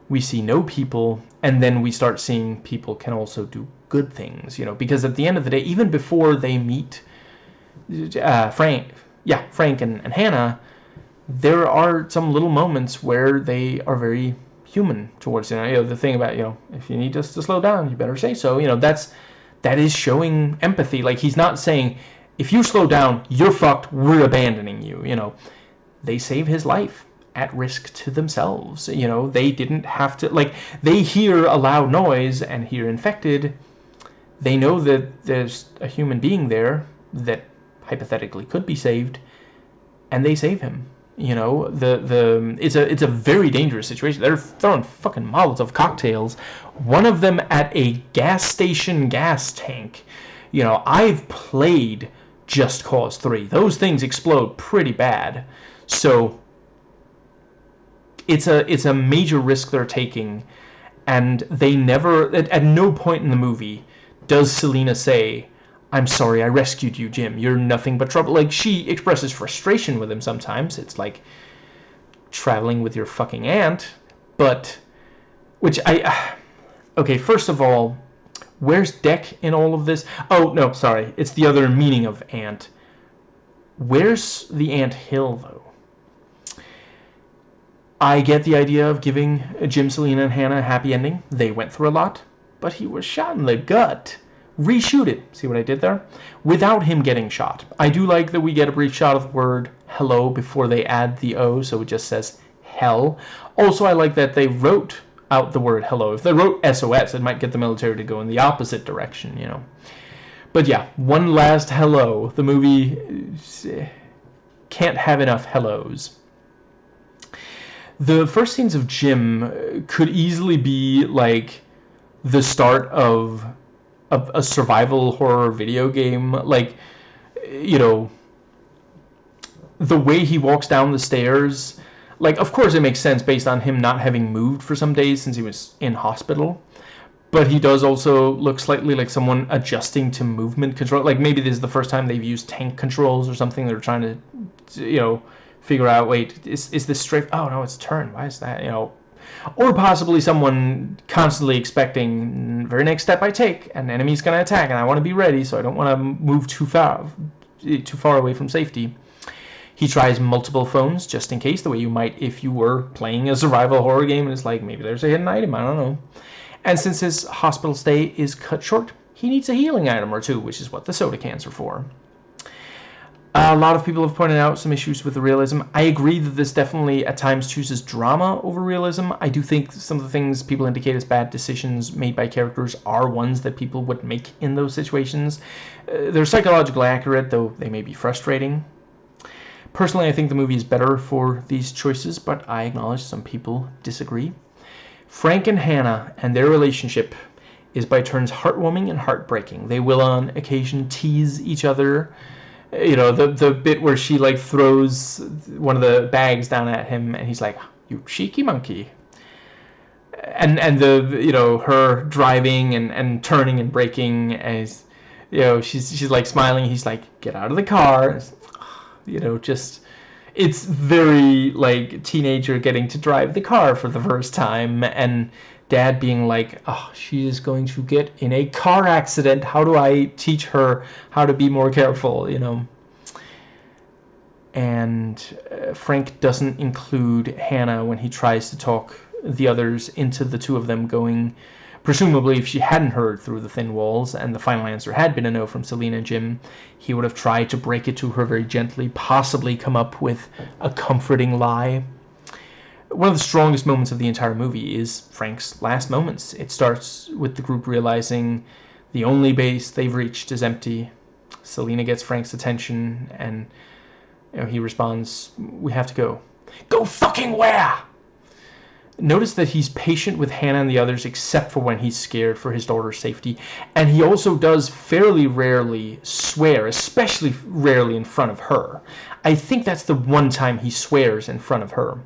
we see no people, and then we start seeing people can also do good things. Because at the end of the day, even before they meet Frank and Hannah, there are some little moments where they are very human towards the thing about if you need us to slow down, you better say so. That is showing empathy. Like, he's not saying if you slow down, you're fucked, we're abandoning you. They save his life at risk to themselves. They didn't have to, they hear a loud noise and hear infected. They know that there's a human being there that hypothetically could be saved, and they save him. You know, it's a very dangerous situation. They're throwing fucking Molotov cocktails. One of them at a gas station gas tank. You know, I've played Just Cause 3. Those things explode pretty bad. So it's a major risk they're taking, and they never, at no point in the movie does Selena say, "I'm sorry, I rescued you, Jim. You're nothing but trouble." Like, she expresses frustration with him sometimes. It's like traveling with your fucking aunt. But, which okay, first of all, where's Deck in all of this? Oh, no, sorry. It's the other meaning of aunt. Where's the Ant Hill, though? I get the idea of giving Jim, Selena, and Hannah a happy ending. They went through a lot, but he was shot in the gut. Reshoot it. See what I did there? Without him getting shot. I do like that we get a brief shot of the word hello before they add the O, so it just says hell. Also, I like that they wrote out the word hello. If they wrote SOS, it might get the military to go in the opposite direction, you know. But yeah, one last hello. The movie can't have enough hellos. The first scenes of Jim could easily be like the start of a survival horror video game. Like, you know, the way he walks down the stairs, like, of course it makes sense based on him not having moved for some days since he was in hospital, but he does also look slightly like someone adjusting to movement control. Like, maybe this is the first time they've used tank controls or something. They're trying to, you know, figure out, wait, is this straight? Oh no, it's turned. Why is that? You know, or possibly someone constantly expecting, very next step I take, an enemy's gonna attack, and I want to be ready, so I don't want to move too far away from safety. He tries multiple phones just in case, the way you might if you were playing a survival horror game and it's like, maybe there's a hidden item, I don't know. And since his hospital stay is cut short, he needs a healing item or two, which is what the soda cans are for. A lot of people have pointed out some issues with the realism. I agree that this definitely at times chooses drama over realism. I do think some of the things people indicate as bad decisions made by characters are ones that people would make in those situations. They're psychologically accurate, though they may be frustrating. Personally, I think the movie is better for these choices, but I acknowledge some people disagree. Frank and Hannah and their relationship is by turns heartwarming and heartbreaking. They will on occasion tease each other. You know, the bit where she like throws one of the bags down at him and he's like, "You cheeky monkey." And the, you know, her driving and turning and braking as, you know, she's like smiling, he's like, "Get out of the car." You know, just, it's very like teenager getting to drive the car for the first time, and Dad being like, "Oh, she is going to get in a car accident. How do I teach her how to be more careful?" You know. And Frank doesn't include Hannah when he tries to talk the others into the two of them going. Presumably, if she hadn't heard through the thin walls and the final answer had been a no from Selena and Jim, he would have tried to break it to her very gently, possibly come up with a comforting lie. One of the strongest moments of the entire movie is Frank's last moments. It starts with the group realizing the only base they've reached is empty. Selena gets Frank's attention, and, you know, he responds, "We have to go." Go fucking where? Notice that he's patient with Hannah and the others except for when he's scared for his daughter's safety. And he also does fairly rarely swear, especially rarely in front of her. I think that's the one time he swears in front of her.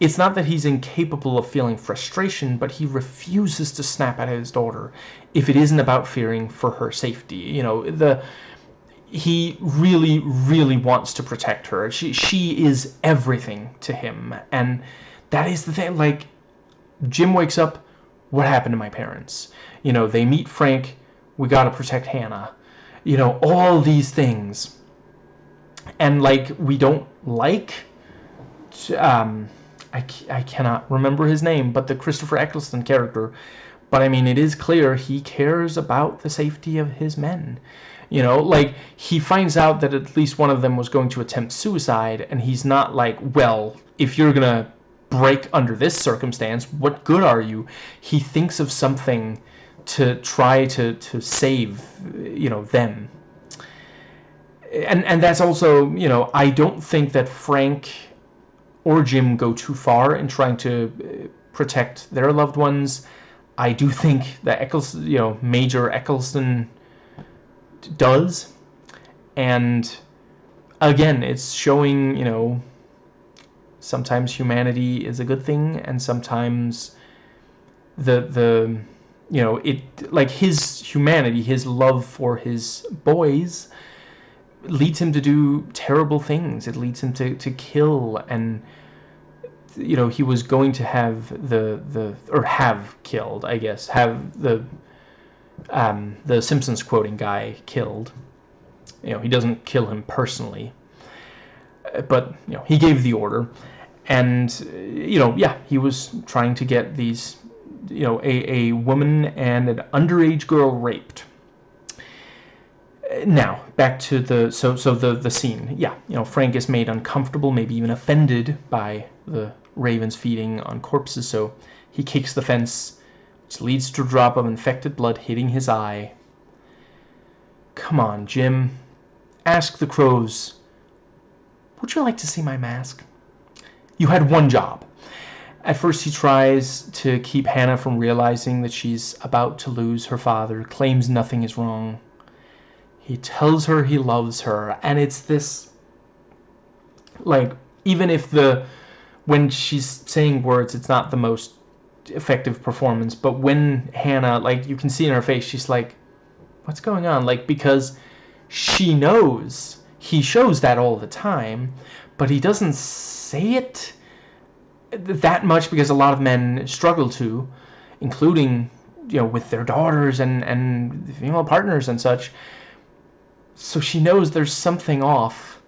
It's not that he's incapable of feeling frustration, but he refuses to snap at his daughter if it isn't about fearing for her safety. You know, he really, really wants to protect her. She is everything to him, and that is the thing. Like, Jim wakes up, what happened to my parents? You know, they meet Frank, we gotta protect Hannah. You know, all these things. And, like, we don't like, I cannot remember his name, but the Christopher Eccleston character. But, I mean, it is clear he cares about the safety of his men. You know, like, he finds out that at least one of them was going to attempt suicide, and he's not like, well, if you're gonna break under this circumstance, what good are you? He thinks of something to try to save, you know, them. and that's also, you know, I don't think that Frank or Jim go too far in trying to protect their loved ones. I do think that Eccleston, you know, Major Eccleston does, and again, it's showing, you know, sometimes humanity is a good thing, and sometimes the you know, it, like, his humanity, his love for his boys leads him to do terrible things. It leads him to kill, and you know, he was going to have or have killed, I guess, have the Simpsons quoting guy killed. You know, he doesn't kill him personally, but you know, he gave the order, and you know, yeah, he was trying to get these, you know, a woman and an underage girl raped. Now back to the the scene. Yeah, you know, Frank is made uncomfortable, maybe even offended by the ravens feeding on corpses, so he kicks the fence, which leads to a drop of infected blood hitting his eye. Come on, Jim. Ask the crows, would you like to see my mask? You had one job. At first he tries to keep Hannah from realizing that she's about to lose her father, claims nothing is wrong. He tells her he loves her, and it's this, like, even if when she's saying words, it's not the most effective performance, but when Hannah, like, you can see in her face, she's like, what's going on? Like, because she knows, he shows that all the time, but he doesn't say it that much because a lot of men struggle to, including, you know, with their daughters and female partners and such. So she knows there's something off,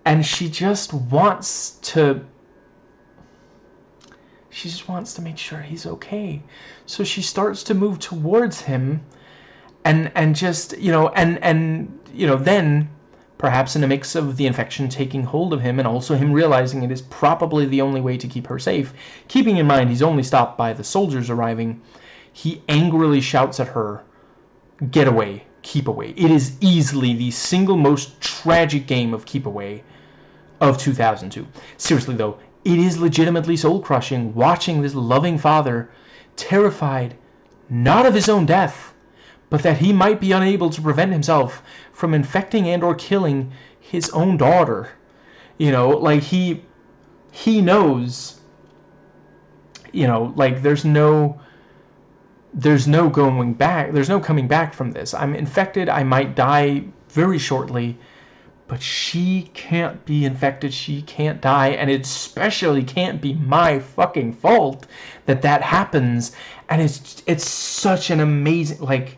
and she just wants to make sure he's okay. So she starts to move towards him, and just, you know, and you know, then perhaps in a mix of the infection taking hold of him and also him realizing it is probably the only way to keep her safe, keeping in mind he's only stopped by the soldiers arriving, he angrily shouts at her, get away, keep away. It is easily the single most tragic game of keep away of 2002. Seriously though, it is legitimately soul-crushing watching this loving father terrified not of his own death, but that he might be unable to prevent himself from infecting and or killing his own daughter. You know, like, he knows, you know, like, there's no going back, there's no coming back from this. I'm infected, I might die very shortly, but she can't be infected, she can't die, and it especially can't be my fucking fault that happens. And it's such an amazing, like,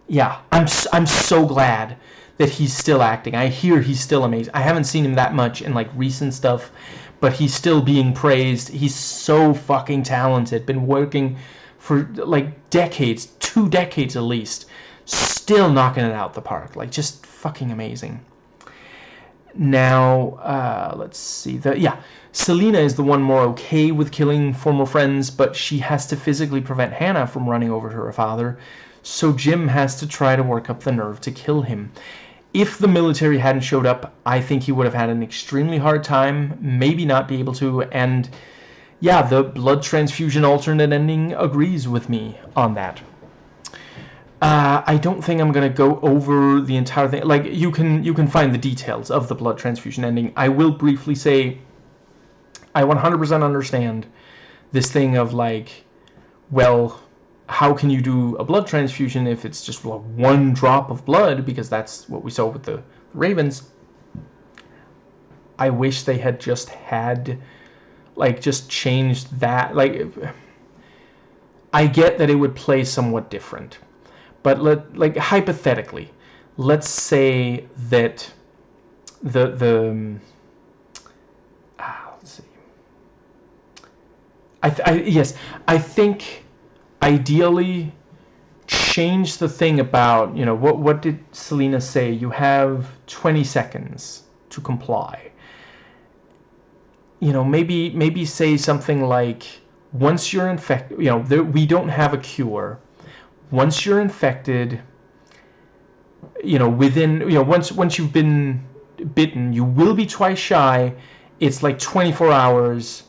yeah, I'm so glad that he's still acting. I hear he's still amazing. I haven't seen him that much in, like, recent stuff, but he's still being praised. He's so fucking talented. Been working for, like, decades, 2 decades at least. Still knocking it out the park. Like, just fucking amazing. Now, let's see. Selena is the one more okay with killing former friends, but she has to physically prevent Hannah from running over to her father. So Jim has to try to work up the nerve to kill him. If the military hadn't showed up, I think he would have had an extremely hard time, maybe not be able to, and yeah, the blood transfusion alternate ending agrees with me on that. I don't think I'm going to go over the entire thing. Like, you can find the details of the blood transfusion ending. I will briefly say, I 100% understand this thing of, like, well, how can you do a blood transfusion if it's just one drop of blood? Because that's what we saw with the Ravens. I wish they had just changed that. Like, I get that it would play somewhat different, but hypothetically, let's say that let's see. I think ideally change the thing about, you know, what did Selena say? You have 20 seconds to comply. You know, maybe say something like, once you're infected, you know, we don't have a cure. Once you're infected, within, once you've been bitten, you will be twice shy. It's like 24 hours,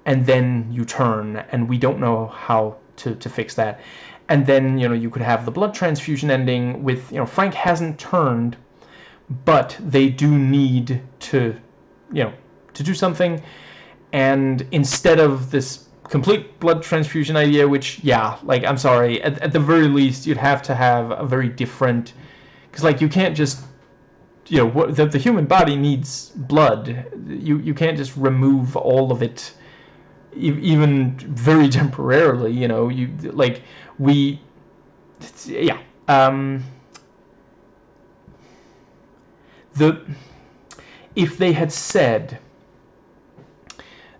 and then you turn, and we don't know how to fix that. And then, you could have the blood transfusion ending with, Frank hasn't turned, but they do need to, to do something. And instead of this complete blood transfusion idea, which, I'm sorry, at the very least, you'd have to have a very different, because, you can't just, the human body needs blood. You can't just remove all of it, even very temporarily, if they had said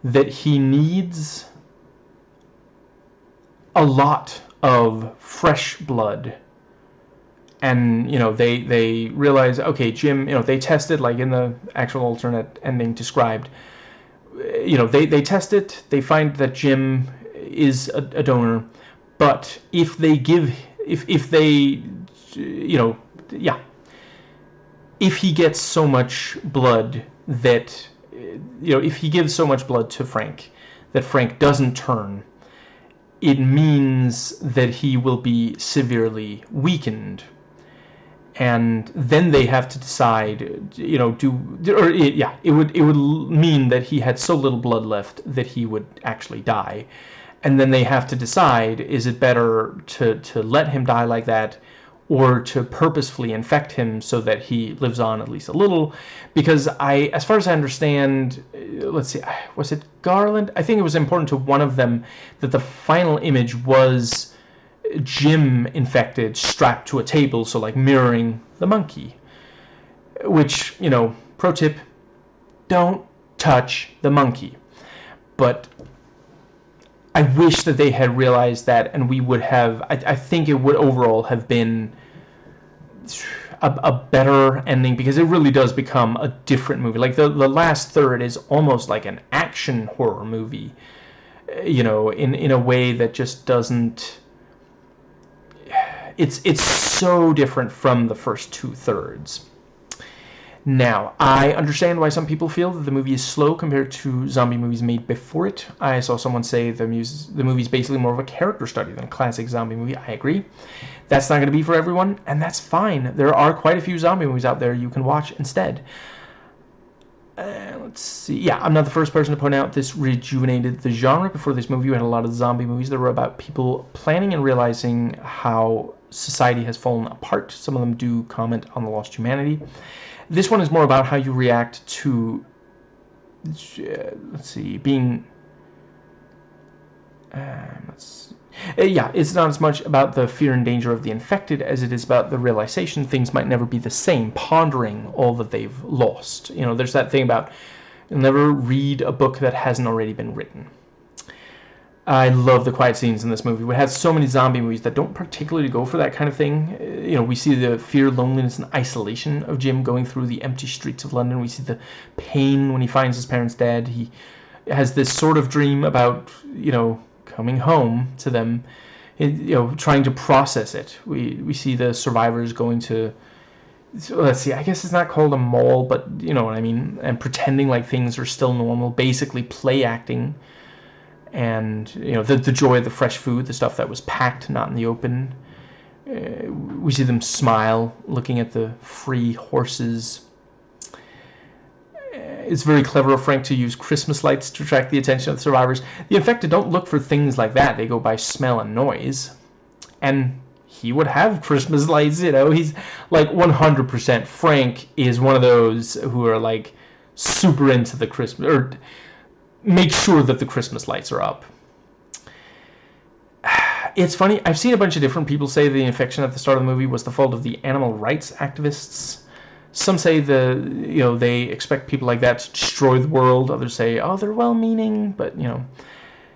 that he needs a lot of fresh blood, and they realize, okay, Jim, they tested, like in the actual alternate ending described, they test it, they find that Jim is a donor, but if they if he gets so much blood that, if he gives so much blood to Frank that Frank doesn't turn, it means that he will be severely weakened. And then they have to decide, it would mean that he had so little blood left that he would actually die. And then they have to decide, is it better to let him die like that, or to purposefully infect him so that he lives on at least a little? Because as far as I understand, let's see, was it Garland? I think it was important to one of them that the final image was Jim infected, strapped to a table, so like mirroring the monkey. Which, pro tip, don't touch the monkey. But I wish that they had realized that, and we would have, I think it would overall have been a better ending, because it really does become a different movie. Like the last third is almost like an action horror movie, in a way that just doesn't, it's so different from the first 2/3. Now, I understand why some people feel that the movie is slow compared to zombie movies made before it. I saw someone say the movie is basically more of a character study than a classic zombie movie. I agree. That's not going to be for everyone, and that's fine. There are quite a few zombie movies out there you can watch instead. Let's see. Yeah, I'm not the first person to point out this rejuvenated the genre. Before this movie, you had a lot of zombie movies that were about people planning and realizing how society has fallen apart. Some of them do comment on the lost humanity. This one is more about how you react to, let's see, being, it's not as much about the fear and danger of the infected as it is about the realization things might never be the same, pondering all that they've lost. There's that thing about, you'll never read a book that hasn't already been written. I love the quiet scenes in this movie. We have so many zombie movies that don't particularly go for that kind of thing. We see the fear, loneliness, and isolation of Jim going through the empty streets of London. We see the pain when he finds his parents dead. He has this sort of dream about, coming home to them, trying to process it. We see the survivors going to, let's see, I guess it's not called a mall, but you know what I mean, and pretending like things are still normal, basically play acting. And the joy of the fresh food, the stuff that was packed, not in the open. We see them smile, looking at the free horses. It's very clever of Frank to use Christmas lights to attract the attention of the survivors. The infected don't look for things like that. They go by smell and noise. And he would have Christmas lights, He's like 100%. Frank is one of those who are like super into the Christmas, or make sure that the Christmas lights are up. It's funny, I've seen a bunch of different people say the infection at the start of the movie was the fault of the animal rights activists. Some say they expect people like that to destroy the world. Others say, oh, they're well-meaning, but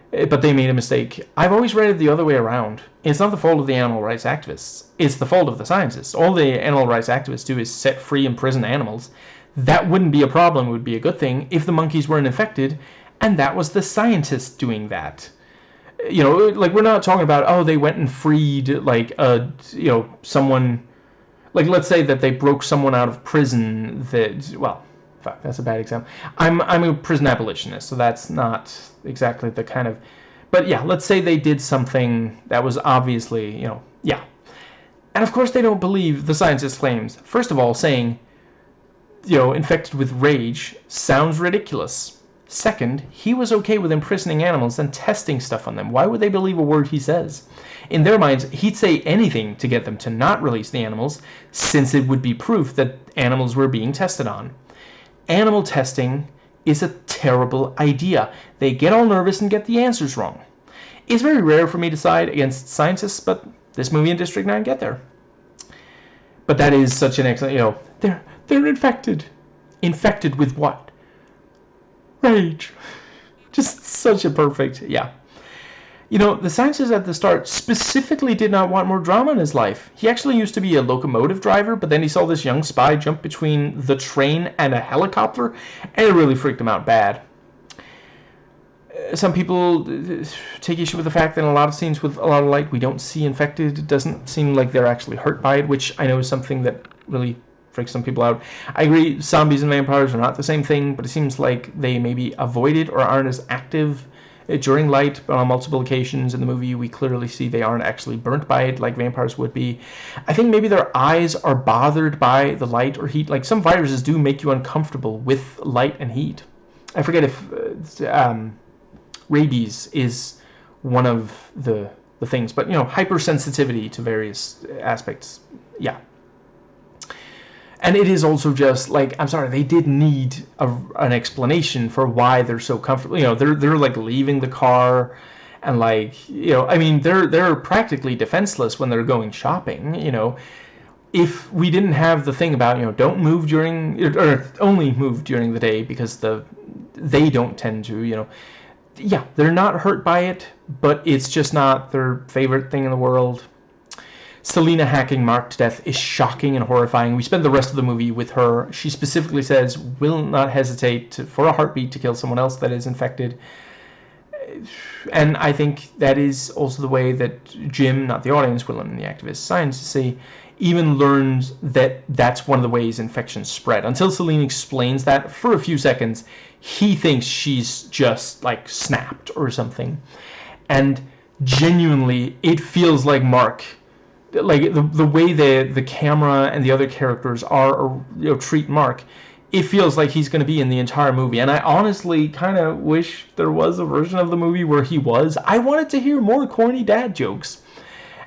they made a mistake. I've always read it the other way around. It's not the fault of the animal rights activists. It's the fault of the scientists. All the animal rights activists do is set free imprisoned animals. That wouldn't be a problem. It would be a good thing if the monkeys weren't infected. And that was the scientists doing that. Like, we're not talking about, oh, they went and freed, like, someone, Like, let's say that they broke someone out of prison that, well, fuck, that's a bad example. I'm a prison abolitionist, so that's not exactly the kind of, but yeah, let's say they did something that was obviously, yeah. And of course they don't believe the scientist's claims. First of all, saying, infected with rage sounds ridiculous. Second, he was okay with imprisoning animals and testing stuff on them. Why would they believe a word he says? In their minds, he'd say anything to get them to not release the animals, since it would be proof that animals were being tested on. Animal testing is a terrible idea. They get all nervous and get the answers wrong. It's very rare for me to side against scientists, but this movie and District 9 get there. But that is such an excellent, they're infected. Infected with what? Rage. Just such a perfect, yeah. The scientist at the start specifically did not want more drama in his life. He actually used to be a locomotive driver, but then he saw this young spy jump between the train and a helicopter, and it really freaked him out bad. Some people take issue with the fact that in a lot of scenes with a lot of light, we don't see infected. It doesn't seem like they're actually hurt by it, which I know is something that really freaks some people out. I agree, zombies and vampires are not the same thing, but it seems like they maybe avoid it or aren't as active during light, but on multiple occasions in the movie we clearly see they aren't actually burnt by it like vampires would be. I think maybe their eyes are bothered by the light or heat. Like, some viruses do make you uncomfortable with light and heat. I forget if rabies is one of the things, but hypersensitivity to various aspects, yeah. And it is also just like, I'm sorry, they did need an explanation for why they're so comfortable. They're like leaving the car, and like, I mean, they're practically defenseless when they're going shopping. If we didn't have the thing about don't move during, or only move during the day because they don't tend to, yeah, they're not hurt by it, but it's just not their favorite thing in the world. Selena hacking Mark to death is shocking and horrifying. We spend the rest of the movie with her. She specifically says, will not hesitate for a heartbeat to kill someone else that is infected. And I think that is also the way that Jim, not the audience, will in the activist science even learns that that's one of the ways infections spread. Until Selena explains that, for a few seconds, he thinks she's just like snapped or something. And genuinely, it feels like Mark, like the way the camera and the other characters are, treat Mark, it feels like he's going to be in the entire movie. And I honestly kind of wish there was a version of the movie where he was. I wanted to hear more corny dad jokes,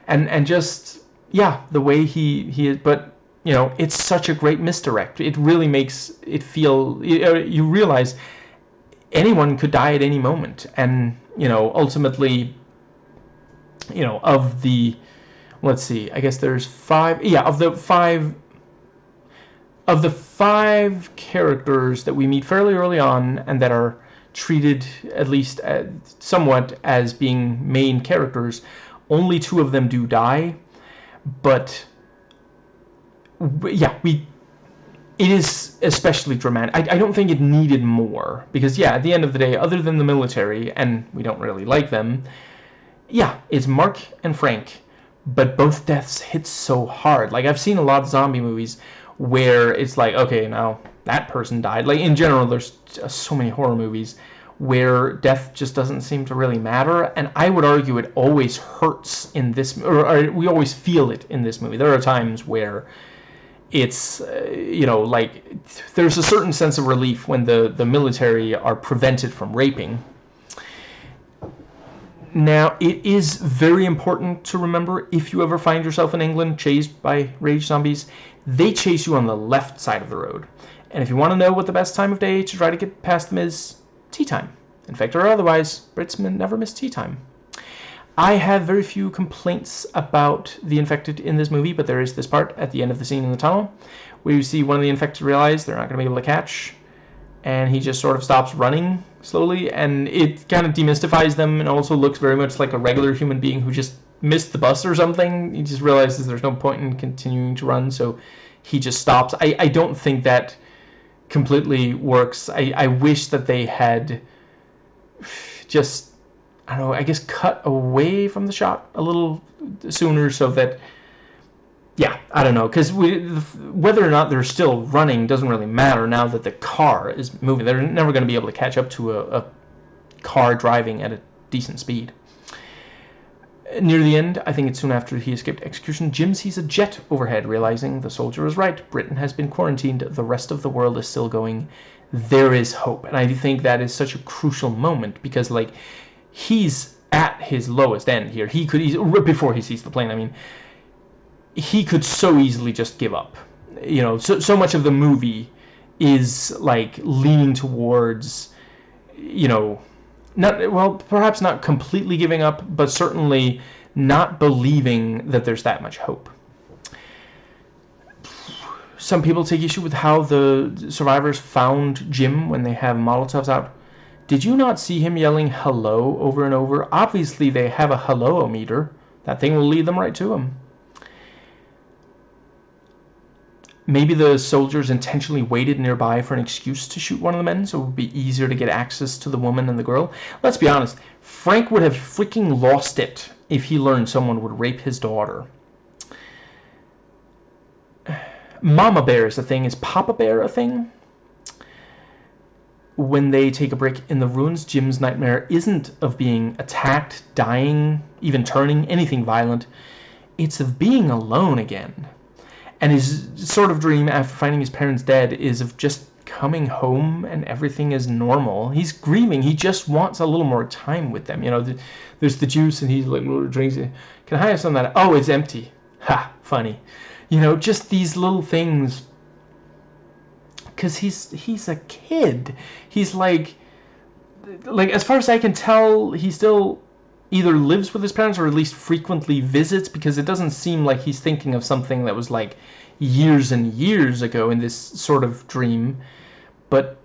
and just, yeah, the way he is. But it's such a great misdirect. It really makes it feel, you realize anyone could die at any moment. And ultimately, of the, let's see, I guess there's five, yeah, of the five characters that we meet fairly early on and that are treated at least somewhat as being main characters, only two of them do die. But yeah, it is especially dramatic. I don't think it needed more, because yeah, at the end of the day, other than the military, and we don't really like them, yeah, it's Mark and Frank, but both deaths hit so hard. Like, I've seen a lot of zombie movies where it's like, okay, now that person died. Like, in general, there's so many horror movies where death just doesn't seem to really matter, and I would argue it always hurts in this, or we always feel it in this movie. There are times where it's, like, there's a certain sense of relief when the military are prevented from raping. Now, it is very important to remember, if you ever find yourself in England chased by rage zombies, they chase you on the left side of the road. And if you want to know what the best time of day to try to get past them is, tea time. Infected or otherwise, Brits never miss tea time. I have very few complaints about the infected in this movie, but there is this part at the end of the scene in the tunnel where you see one of the infected realize they're not going to be able to catch, and he just sort of stops running slowly, and it kind of demystifies them, and also looks very much like a regular human being who just missed the bus or something. He just realizes there's no point in continuing to run, so he just stops. I don't think that completely works. I wish that they had just, I guess cut away from the shot a little sooner, so that, yeah, I don't know, because whether or not they're still running doesn't really matter now that the car is moving. They're never going to be able to catch up to a car driving at a decent speed. Near the end, I think it's soon after he escaped execution, Jim sees a jet overhead, realizing the soldier is right. Britain has been quarantined. The rest of the world is still going. There is hope. And I think that is such a crucial moment because, like, he's at his lowest end here. He could, right before he sees the plane, I mean, he could so easily just give up. You know, so much of the movie is, like, leaning towards, you know, perhaps not completely giving up, but certainly not believing that there's that much hope. Some people take issue with how the survivors found Jim when they have Molotovs out. Did you not see him yelling hello over and over? Obviously they have a hello-o-meter. That thing will lead them right to him. Maybe the soldiers intentionally waited nearby for an excuse to shoot one of the men so it would be easier to get access to the woman and the girl. Let's be honest, Frank would have freaking lost it if he learned someone would rape his daughter. Mama Bear is a thing. Is Papa Bear a thing? When they take a break in the ruins, Jim's nightmare isn't of being attacked, dying, even turning, anything violent. It's of being alone again. And his sort of dream after finding his parents dead is of just coming home and everything is normal. He's grieving. He just wants a little more time with them. You know, there's the juice and he's like, drinks it. Can I have some of that? Oh, it's empty. Ha, funny. You know, just these little things. Because he's a kid. He's like, as far as I can tell, he still either lives with his parents or at least frequently visits, because it doesn't seem like he's thinking of something that was like years and years ago in this sort of dream. But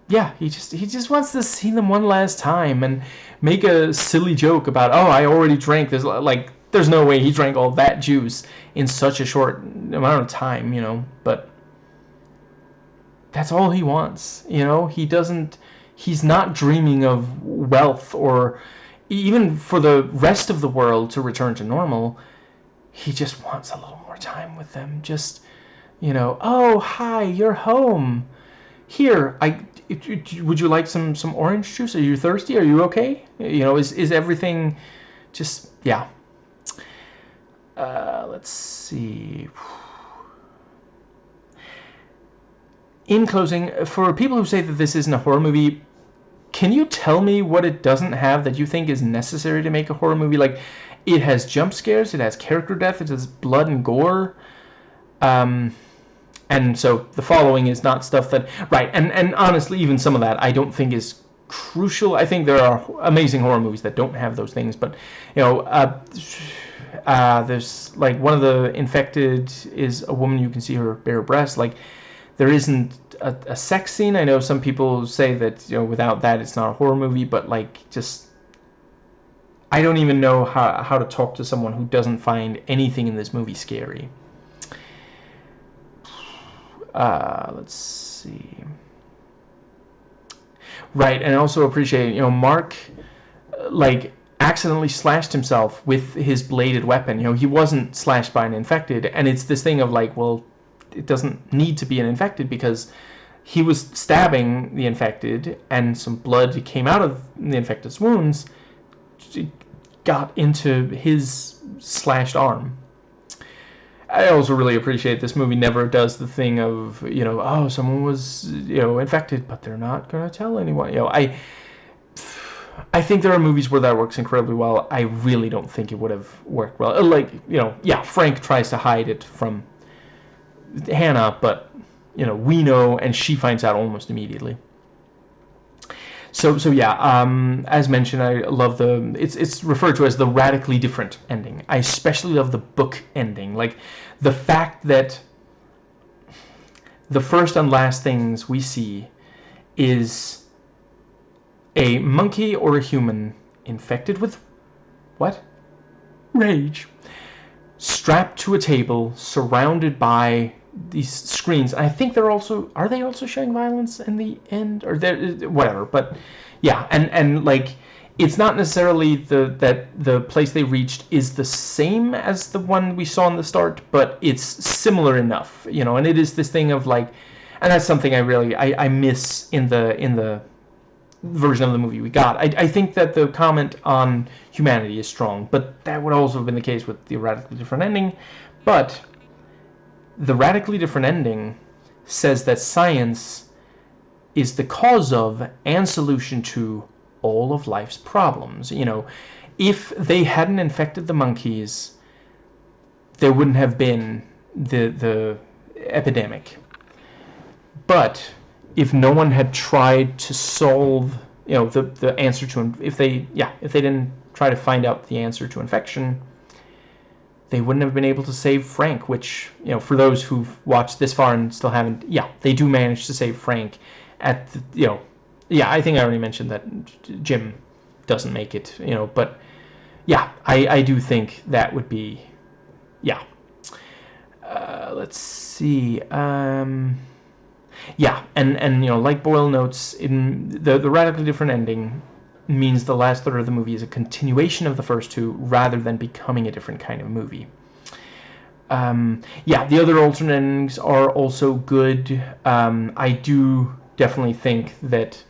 yeah, he just wants to see them one last time and make a silly joke about, oh, I already drank this. Like, there's no way he drank all that juice in such a short amount of time, you know. But that's all he wants, you know. He's not dreaming of wealth or even for the rest of the world to return to normal. He just wants a little more time with them. Just, you know, oh, hi, you're home. Here, would you like some orange juice? Are you thirsty? Are you okay? You know, is everything just, yeah. Let's see. In closing, for people who say that this isn't a horror movie, can you tell me what it doesn't have that you think is necessary to make a horror movie? Like, it has jump scares, it has character death, it has blood and gore. And so the following is not stuff that... Right, and honestly, even some of that I don't think is crucial. I think there are amazing horror movies that don't have those things, but, you know, there's, like, one of the infected is a woman, you can see her bare breasts. Like, there isn't a sex scene. I know some people say that, you know, without that it's not a horror movie, but, like, just... I don't even know how to talk to someone who doesn't find anything in this movie scary. Let's see. Right, and I also appreciate, you know, Mark, like, accidentally slashed himself with his bladed weapon. You know, he wasn't slashed by an infected, and it's this thing of, like, well, it doesn't need to be an infected because he was stabbing the infected and some blood came out of the infected's wounds, got into his slashed arm. I also really appreciate this movie never does the thing of, you know, oh, someone was, you know, infected, but they're not going to tell anyone. You know, I think there are movies where that works incredibly well. I really don't think it would have worked well. Like, you know, yeah, Frank tries to hide it from Hannah, but, you know, we know, and she finds out almost immediately. So yeah, as mentioned, I love it's referred to as the radically different ending. I especially love the book ending. Like, the fact that the first and last things we see is a monkey or a human infected with what? Rage, strapped to a table, surrounded by these screens. I think they're also, are they also showing violence in the end, or whatever? But yeah, and like, It's not necessarily that the place they reached is the same as the one we saw in the start, but it's similar enough, you know. And it is this thing of like, and that's something I miss in the version of the movie we got. I think that the comment on humanity is strong, but that would also have been the case with the radically different ending. But the radically different ending says that science is the cause of and solution to all of life's problems. You know, if they hadn't infected the monkeys, there wouldn't have been the epidemic. But if no one had tried to solve, you know, the answer to, if they didn't try to find out the answer to infection, they wouldn't have been able to save Frank, which, you know, for those who've watched this far and still haven't, yeah, they do manage to save Frank at the, you know, yeah, I think I already mentioned that Jim doesn't make it, you know, but yeah, I do think that would be, yeah. Let's see, yeah, and you know, like Boyle notes, in the radically different ending means the last third of the movie is a continuation of the first two rather than becoming a different kind of movie. Yeah, the other alternate endings are also good. I do definitely think that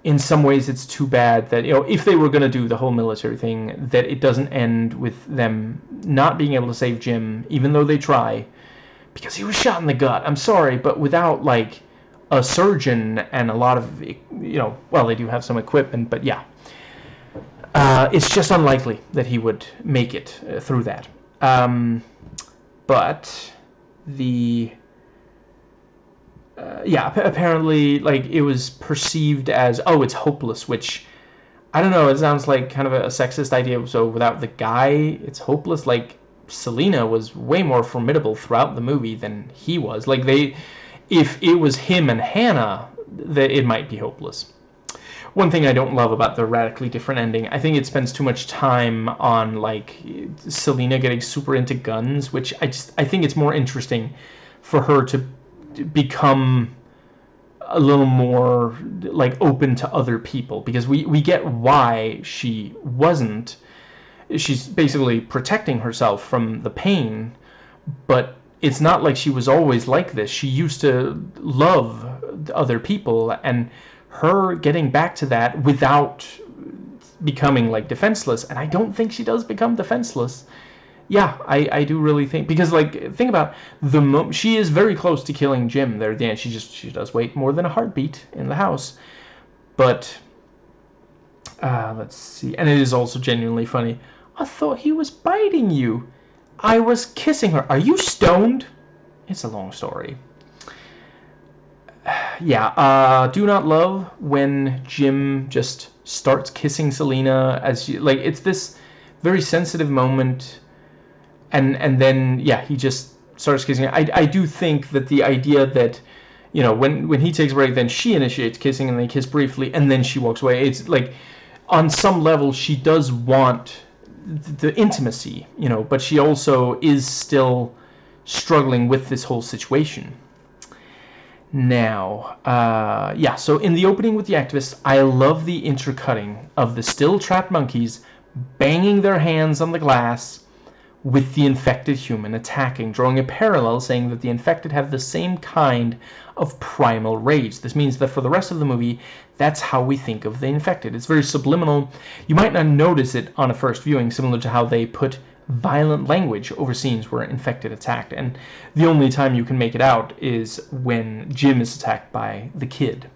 in some ways it's too bad that, you know, if they were going to do the whole military thing, that it doesn't end with them not being able to save Jim, even though they try, because he was shot in the gut. I'm sorry, but without, like, a surgeon and a lot of, you know, well, they do have some equipment, but yeah. It's just unlikely that he would make it through that. But the... yeah, apparently, like, it was perceived as, oh, it's hopeless, which, I don't know, it sounds like kind of a sexist idea. So without the guy, it's hopeless. Like, Selena was way more formidable throughout the movie than he was. Like, if it was him and Hannah, it might be hopeless. One thing I don't love about the radically different ending, I think it spends too much time on, like, Selena getting super into guns, which I think it's more interesting for her to become a little more, like, open to other people, because we get why she wasn't. She's basically protecting herself from the pain, but it's not like she was always like this. She used to love other people, and her getting back to that without becoming, like, defenseless, and I don't think she does become defenseless. Yeah, I do really think, because, like, think about she is very close to killing Jim there at the end. She does wait more than a heartbeat in the house, but let's see, and it is also genuinely funny. I thought he was biting you. I was kissing her. Are you stoned? It's a long story. Yeah, do not love when Jim just starts kissing Selena as like, it's this very sensitive moment. And then, yeah, he just starts kissing her. I do think that the idea that, you know, when he takes a break, then she initiates kissing, and they kiss briefly, and then she walks away. It's like, on some level, she does want the intimacy, you know, but she also is still struggling with this whole situation. Now, yeah, so in the opening with the activists, I love the intercutting of the still trapped monkeys banging their hands on the glass with the infected human attacking, drawing a parallel saying that the infected have the same kind of primal rage. This means that for the rest of the movie, that's how we think of the infected. It's very subliminal. You might not notice it on a first viewing, similar to how they put violent language over scenes where infected attacked. And the only time you can make it out is when Jim is attacked by the kid,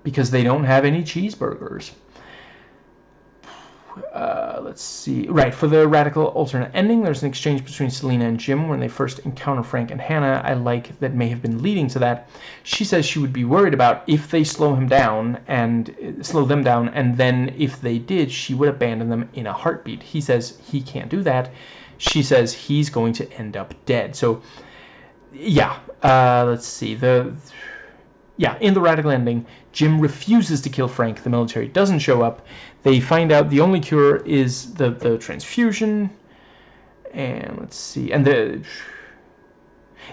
because they don't have any cheeseburgers. Let's see. Right, for the radical alternate ending, there's an exchange between Selena and Jim when they first encounter Frank and Hannah. I like that may have been leading to that. She says she would be worried about if they slow them down, and then if they did, she would abandon them in a heartbeat. He says he can't do that. She says he's going to end up dead. So, yeah, let's see. Yeah, in the radical ending, Jim refuses to kill Frank. The military doesn't show up. They find out the only cure is the transfusion. And let's see. And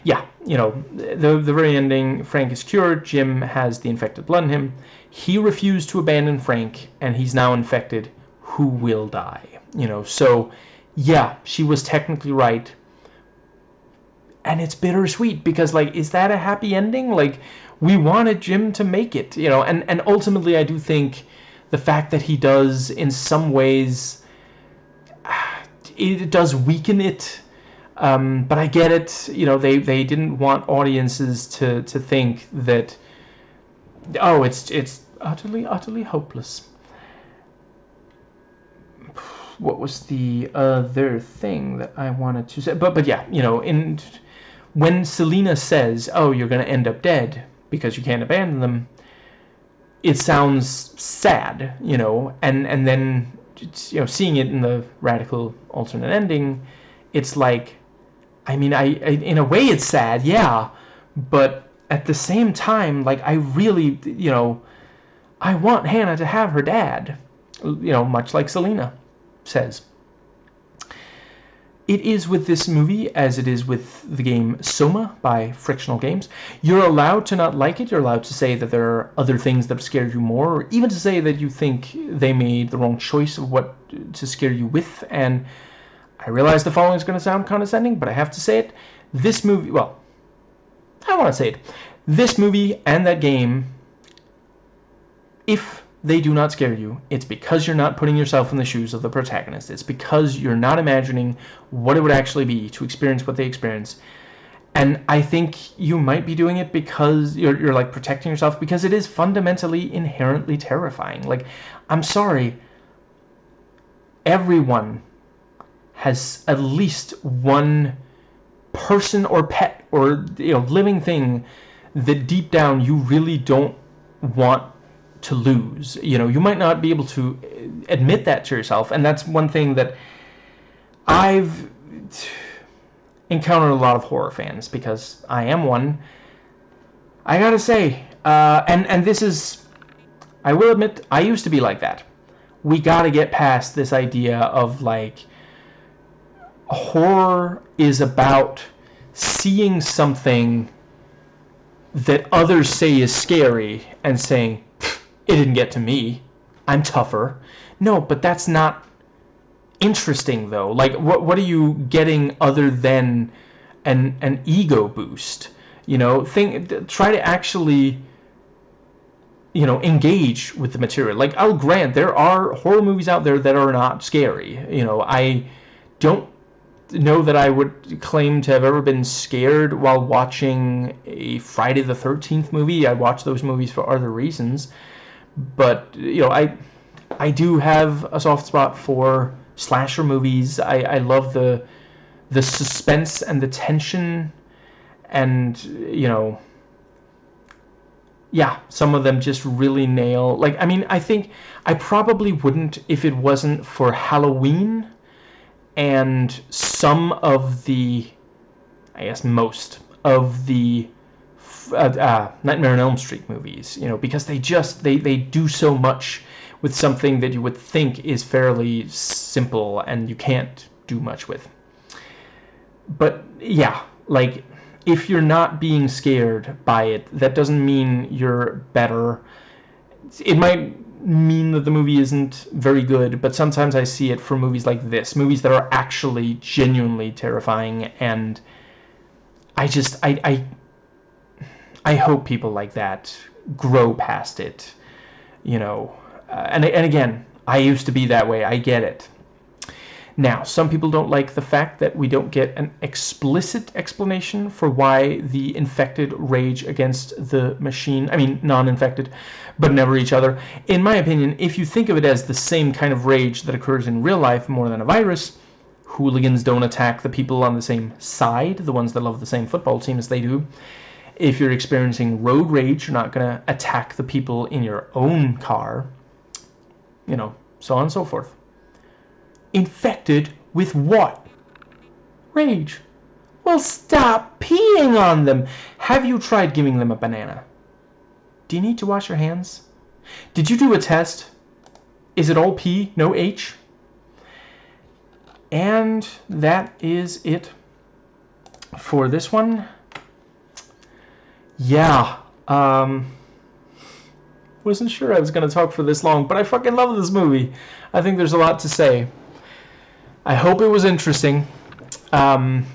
yeah, you know, the very ending, Frank is cured, Jim has the infected blood in him. He refused to abandon Frank, and he's now infected. Who will die? You know, so yeah, she was technically right. And it's bittersweet because, like, is that a happy ending? Like, we wanted Jim to make it, you know, and ultimately I do think the fact that he does in some ways, it does weaken it. But I get it, you know, they didn't want audiences to think that, oh, it's utterly hopeless. What was the other thing that I wanted to say? But yeah, you know, when Selena says, oh, you're going to end up dead because you can't abandon them, it sounds sad, you know, and then, you know, seeing it in the radical alternate ending, it's like, I mean, I in a way it's sad, yeah, but at the same time, like, I really, you know, I want Hannah to have her dad, you know, much like Selena says. It is with this movie as it is with the game Soma by Frictional Games. You're allowed to not like it. You're allowed to say that there are other things that scared you more, or even to say that you think they made the wrong choice of what to scare you with. And I realize the following is going to sound condescending, but I have to say it. This movie, well, I want to say it. This movie and that game, if they do not scare you, it's because you're not putting yourself in the shoes of the protagonist. It's because you're not imagining what it would actually be to experience what they experience. And I think you might be doing it because you're like protecting yourself, because it is fundamentally inherently terrifying. Like, I'm sorry, everyone has at least one person or pet or, you know, living thing that deep down you really don't want to lose. You know, you might not be able to admit that to yourself, and that's one thing that I've encountered a lot of horror fans, because I am one. I gotta say, and this is, I will admit, I used to be like that. We gotta get past this idea of, like, horror is about seeing something that others say is scary and saying, it didn't get to me, I'm tougher. No, but that's not interesting, though. Like, what are you getting other than an ego boost? You know, try to actually, you know, engage with the material. Like, I'll grant there are horror movies out there that are not scary. You know, I don't know that I would claim to have ever been scared while watching a Friday the 13th movie. I watch those movies for other reasons. But, you know, I do have a soft spot for slasher movies. I love the suspense and the tension, and, you know, yeah, some of them just really nail. Like, I mean, I think I probably wouldn't if it wasn't for Halloween and some of the, I guess most of the Nightmare on Elm Street movies, you know, because they do so much with something that you would think is fairly simple and you can't do much with. But yeah, like, if you're not being scared by it, that doesn't mean you're better. It might mean that the movie isn't very good, but sometimes I see it for movies like this, movies that are actually genuinely terrifying, and I hope people like that grow past it, you know. And again, I used to be that way. I get it. Now, some people don't like the fact that we don't get an explicit explanation for why the infected rage against the machine. I mean, non-infected, but never each other. In my opinion, if you think of it as the same kind of rage that occurs in real life more than a virus, hooligans don't attack the people on the same side, the ones that love the same football team as they do. If you're experiencing road rage, you're not going to attack the people in your own car, you know, so on and so forth. Infected with what? Rage. Well, stop peeing on them. Have you tried giving them a banana? Do you need to wash your hands? Did you do a test? Is it all P, no H? And that is it for this one. Yeah, wasn't sure I was going to talk for this long, but I fucking love this movie. I think there's a lot to say. I hope it was interesting. Um,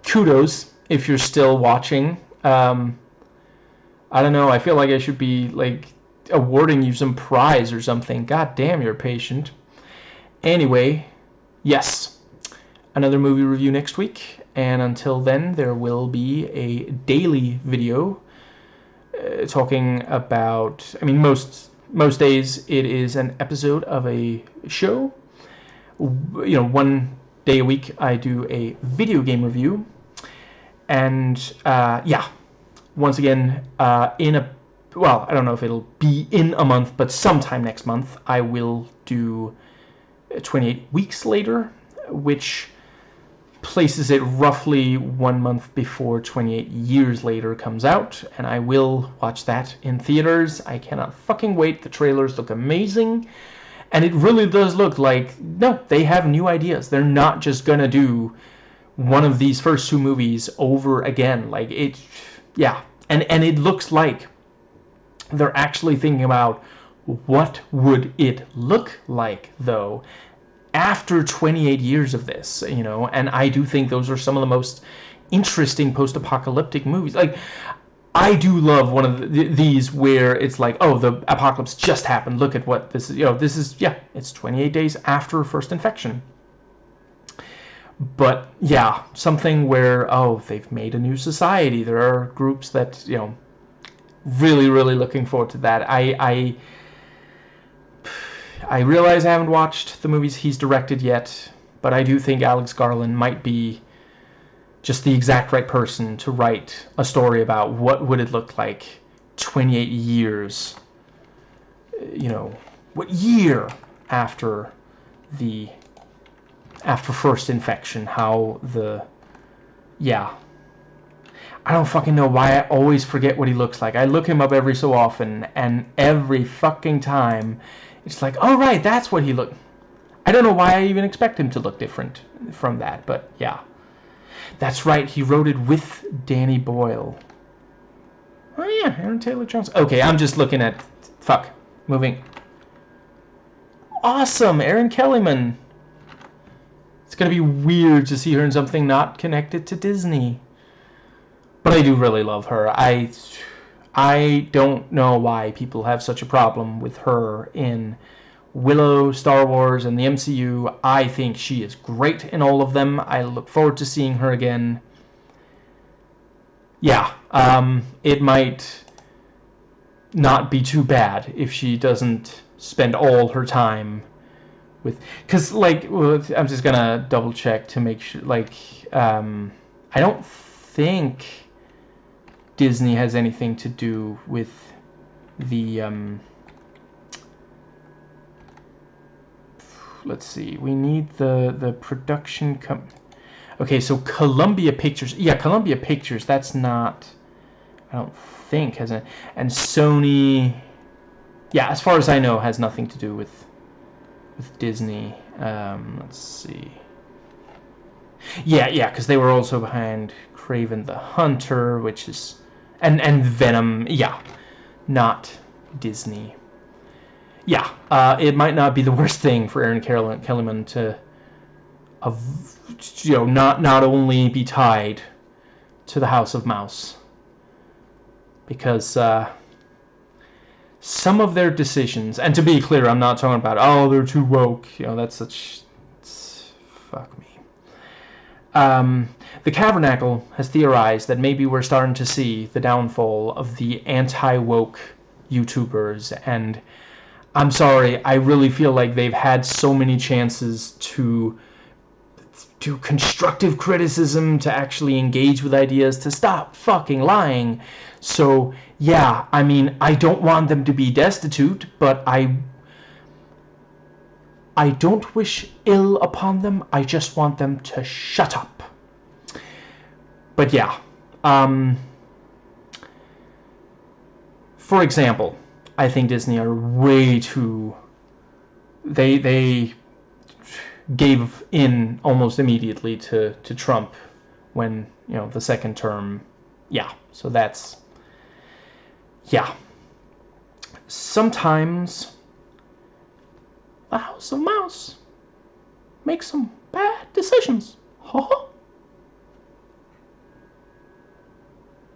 Kudos if you're still watching. I don't know. I feel like I should be like awarding you some prize or something. God damn, you're patient. Anyway, yes, another movie review next week. And until then, there will be a daily video talking about. I mean, most days it is an episode of a show. One day a week I do a video game review. And yeah, once again, I don't know if it'll be in a month, but sometime next month I will do 28 Weeks Later, which places it roughly 1 month before 28 Years Later comes out, and I will watch that in theaters. I cannot fucking wait. The trailers look amazing, and it really does look like, no, they have new ideas. They're not just gonna do one of these first two movies over again. Like, it, yeah. And it looks like they're actually thinking about what would it look like, though, after 28 years of this, and I do think those are some of the most interesting post-apocalyptic movies. Like, I do love one of these where it's like, oh, the apocalypse just happened. Look at what this is. It's 28 days after first infection. But yeah, something where, oh, they've made a new society. There are groups that, really, really looking forward to that. I realize I haven't watched the movies he's directed yet, but I do think Alex Garland might be just the exact right person to write a story about what would it look like 28 years, what year after first infection, I don't fucking know why I always forget what he looks like. I look him up every so often, and every fucking time it's like, oh right, that's what he looked. I don't know why I even expect him to look different from that, but yeah. That's right, he wrote it with Danny Boyle. Oh yeah, Aaron Taylor Johnson. Okay, I'm just looking at, moving. Awesome, Erin Kellyman. It's gonna be weird to see her in something not connected to Disney. But I do really love her. I don't know why people have such a problem with her in Willow, Star Wars, and the MCU. I think she is great in all of them. I look forward to seeing her again. Yeah, it might not be too bad if she doesn't spend all her time with... Because, I'm just gonna double check to make sure, I don't think Disney has anything to do with the, let's see, we need the production okay, so Columbia Pictures, Columbia Pictures, that's not, I don't think, has a, and Sony, as far as I know, has nothing to do with Disney. Let's see. Yeah, because they were also behind Kraven the Hunter, which is... And Venom, not Disney. It might not be the worst thing for Erin Kellyman to, not only be tied to the House of Mouse, because some of their decisions, and to be clear, I'm not talking about, oh, they're too woke, that's such... Fuck me. The Cavernacle has theorized that maybe we're starting to see the downfall of the anti-woke YouTubers, and I'm sorry, I really feel like they've had so many chances to do constructive criticism, to actually engage with ideas, to stop fucking lying. So, I mean, I don't want them to be destitute, but I don't wish ill upon them. I just want them to shut up. But for example, I think Disney are way too... They gave in almost immediately to Trump when, the second term... so that's Yeah. Sometimes the House of Mouse makes some bad decisions.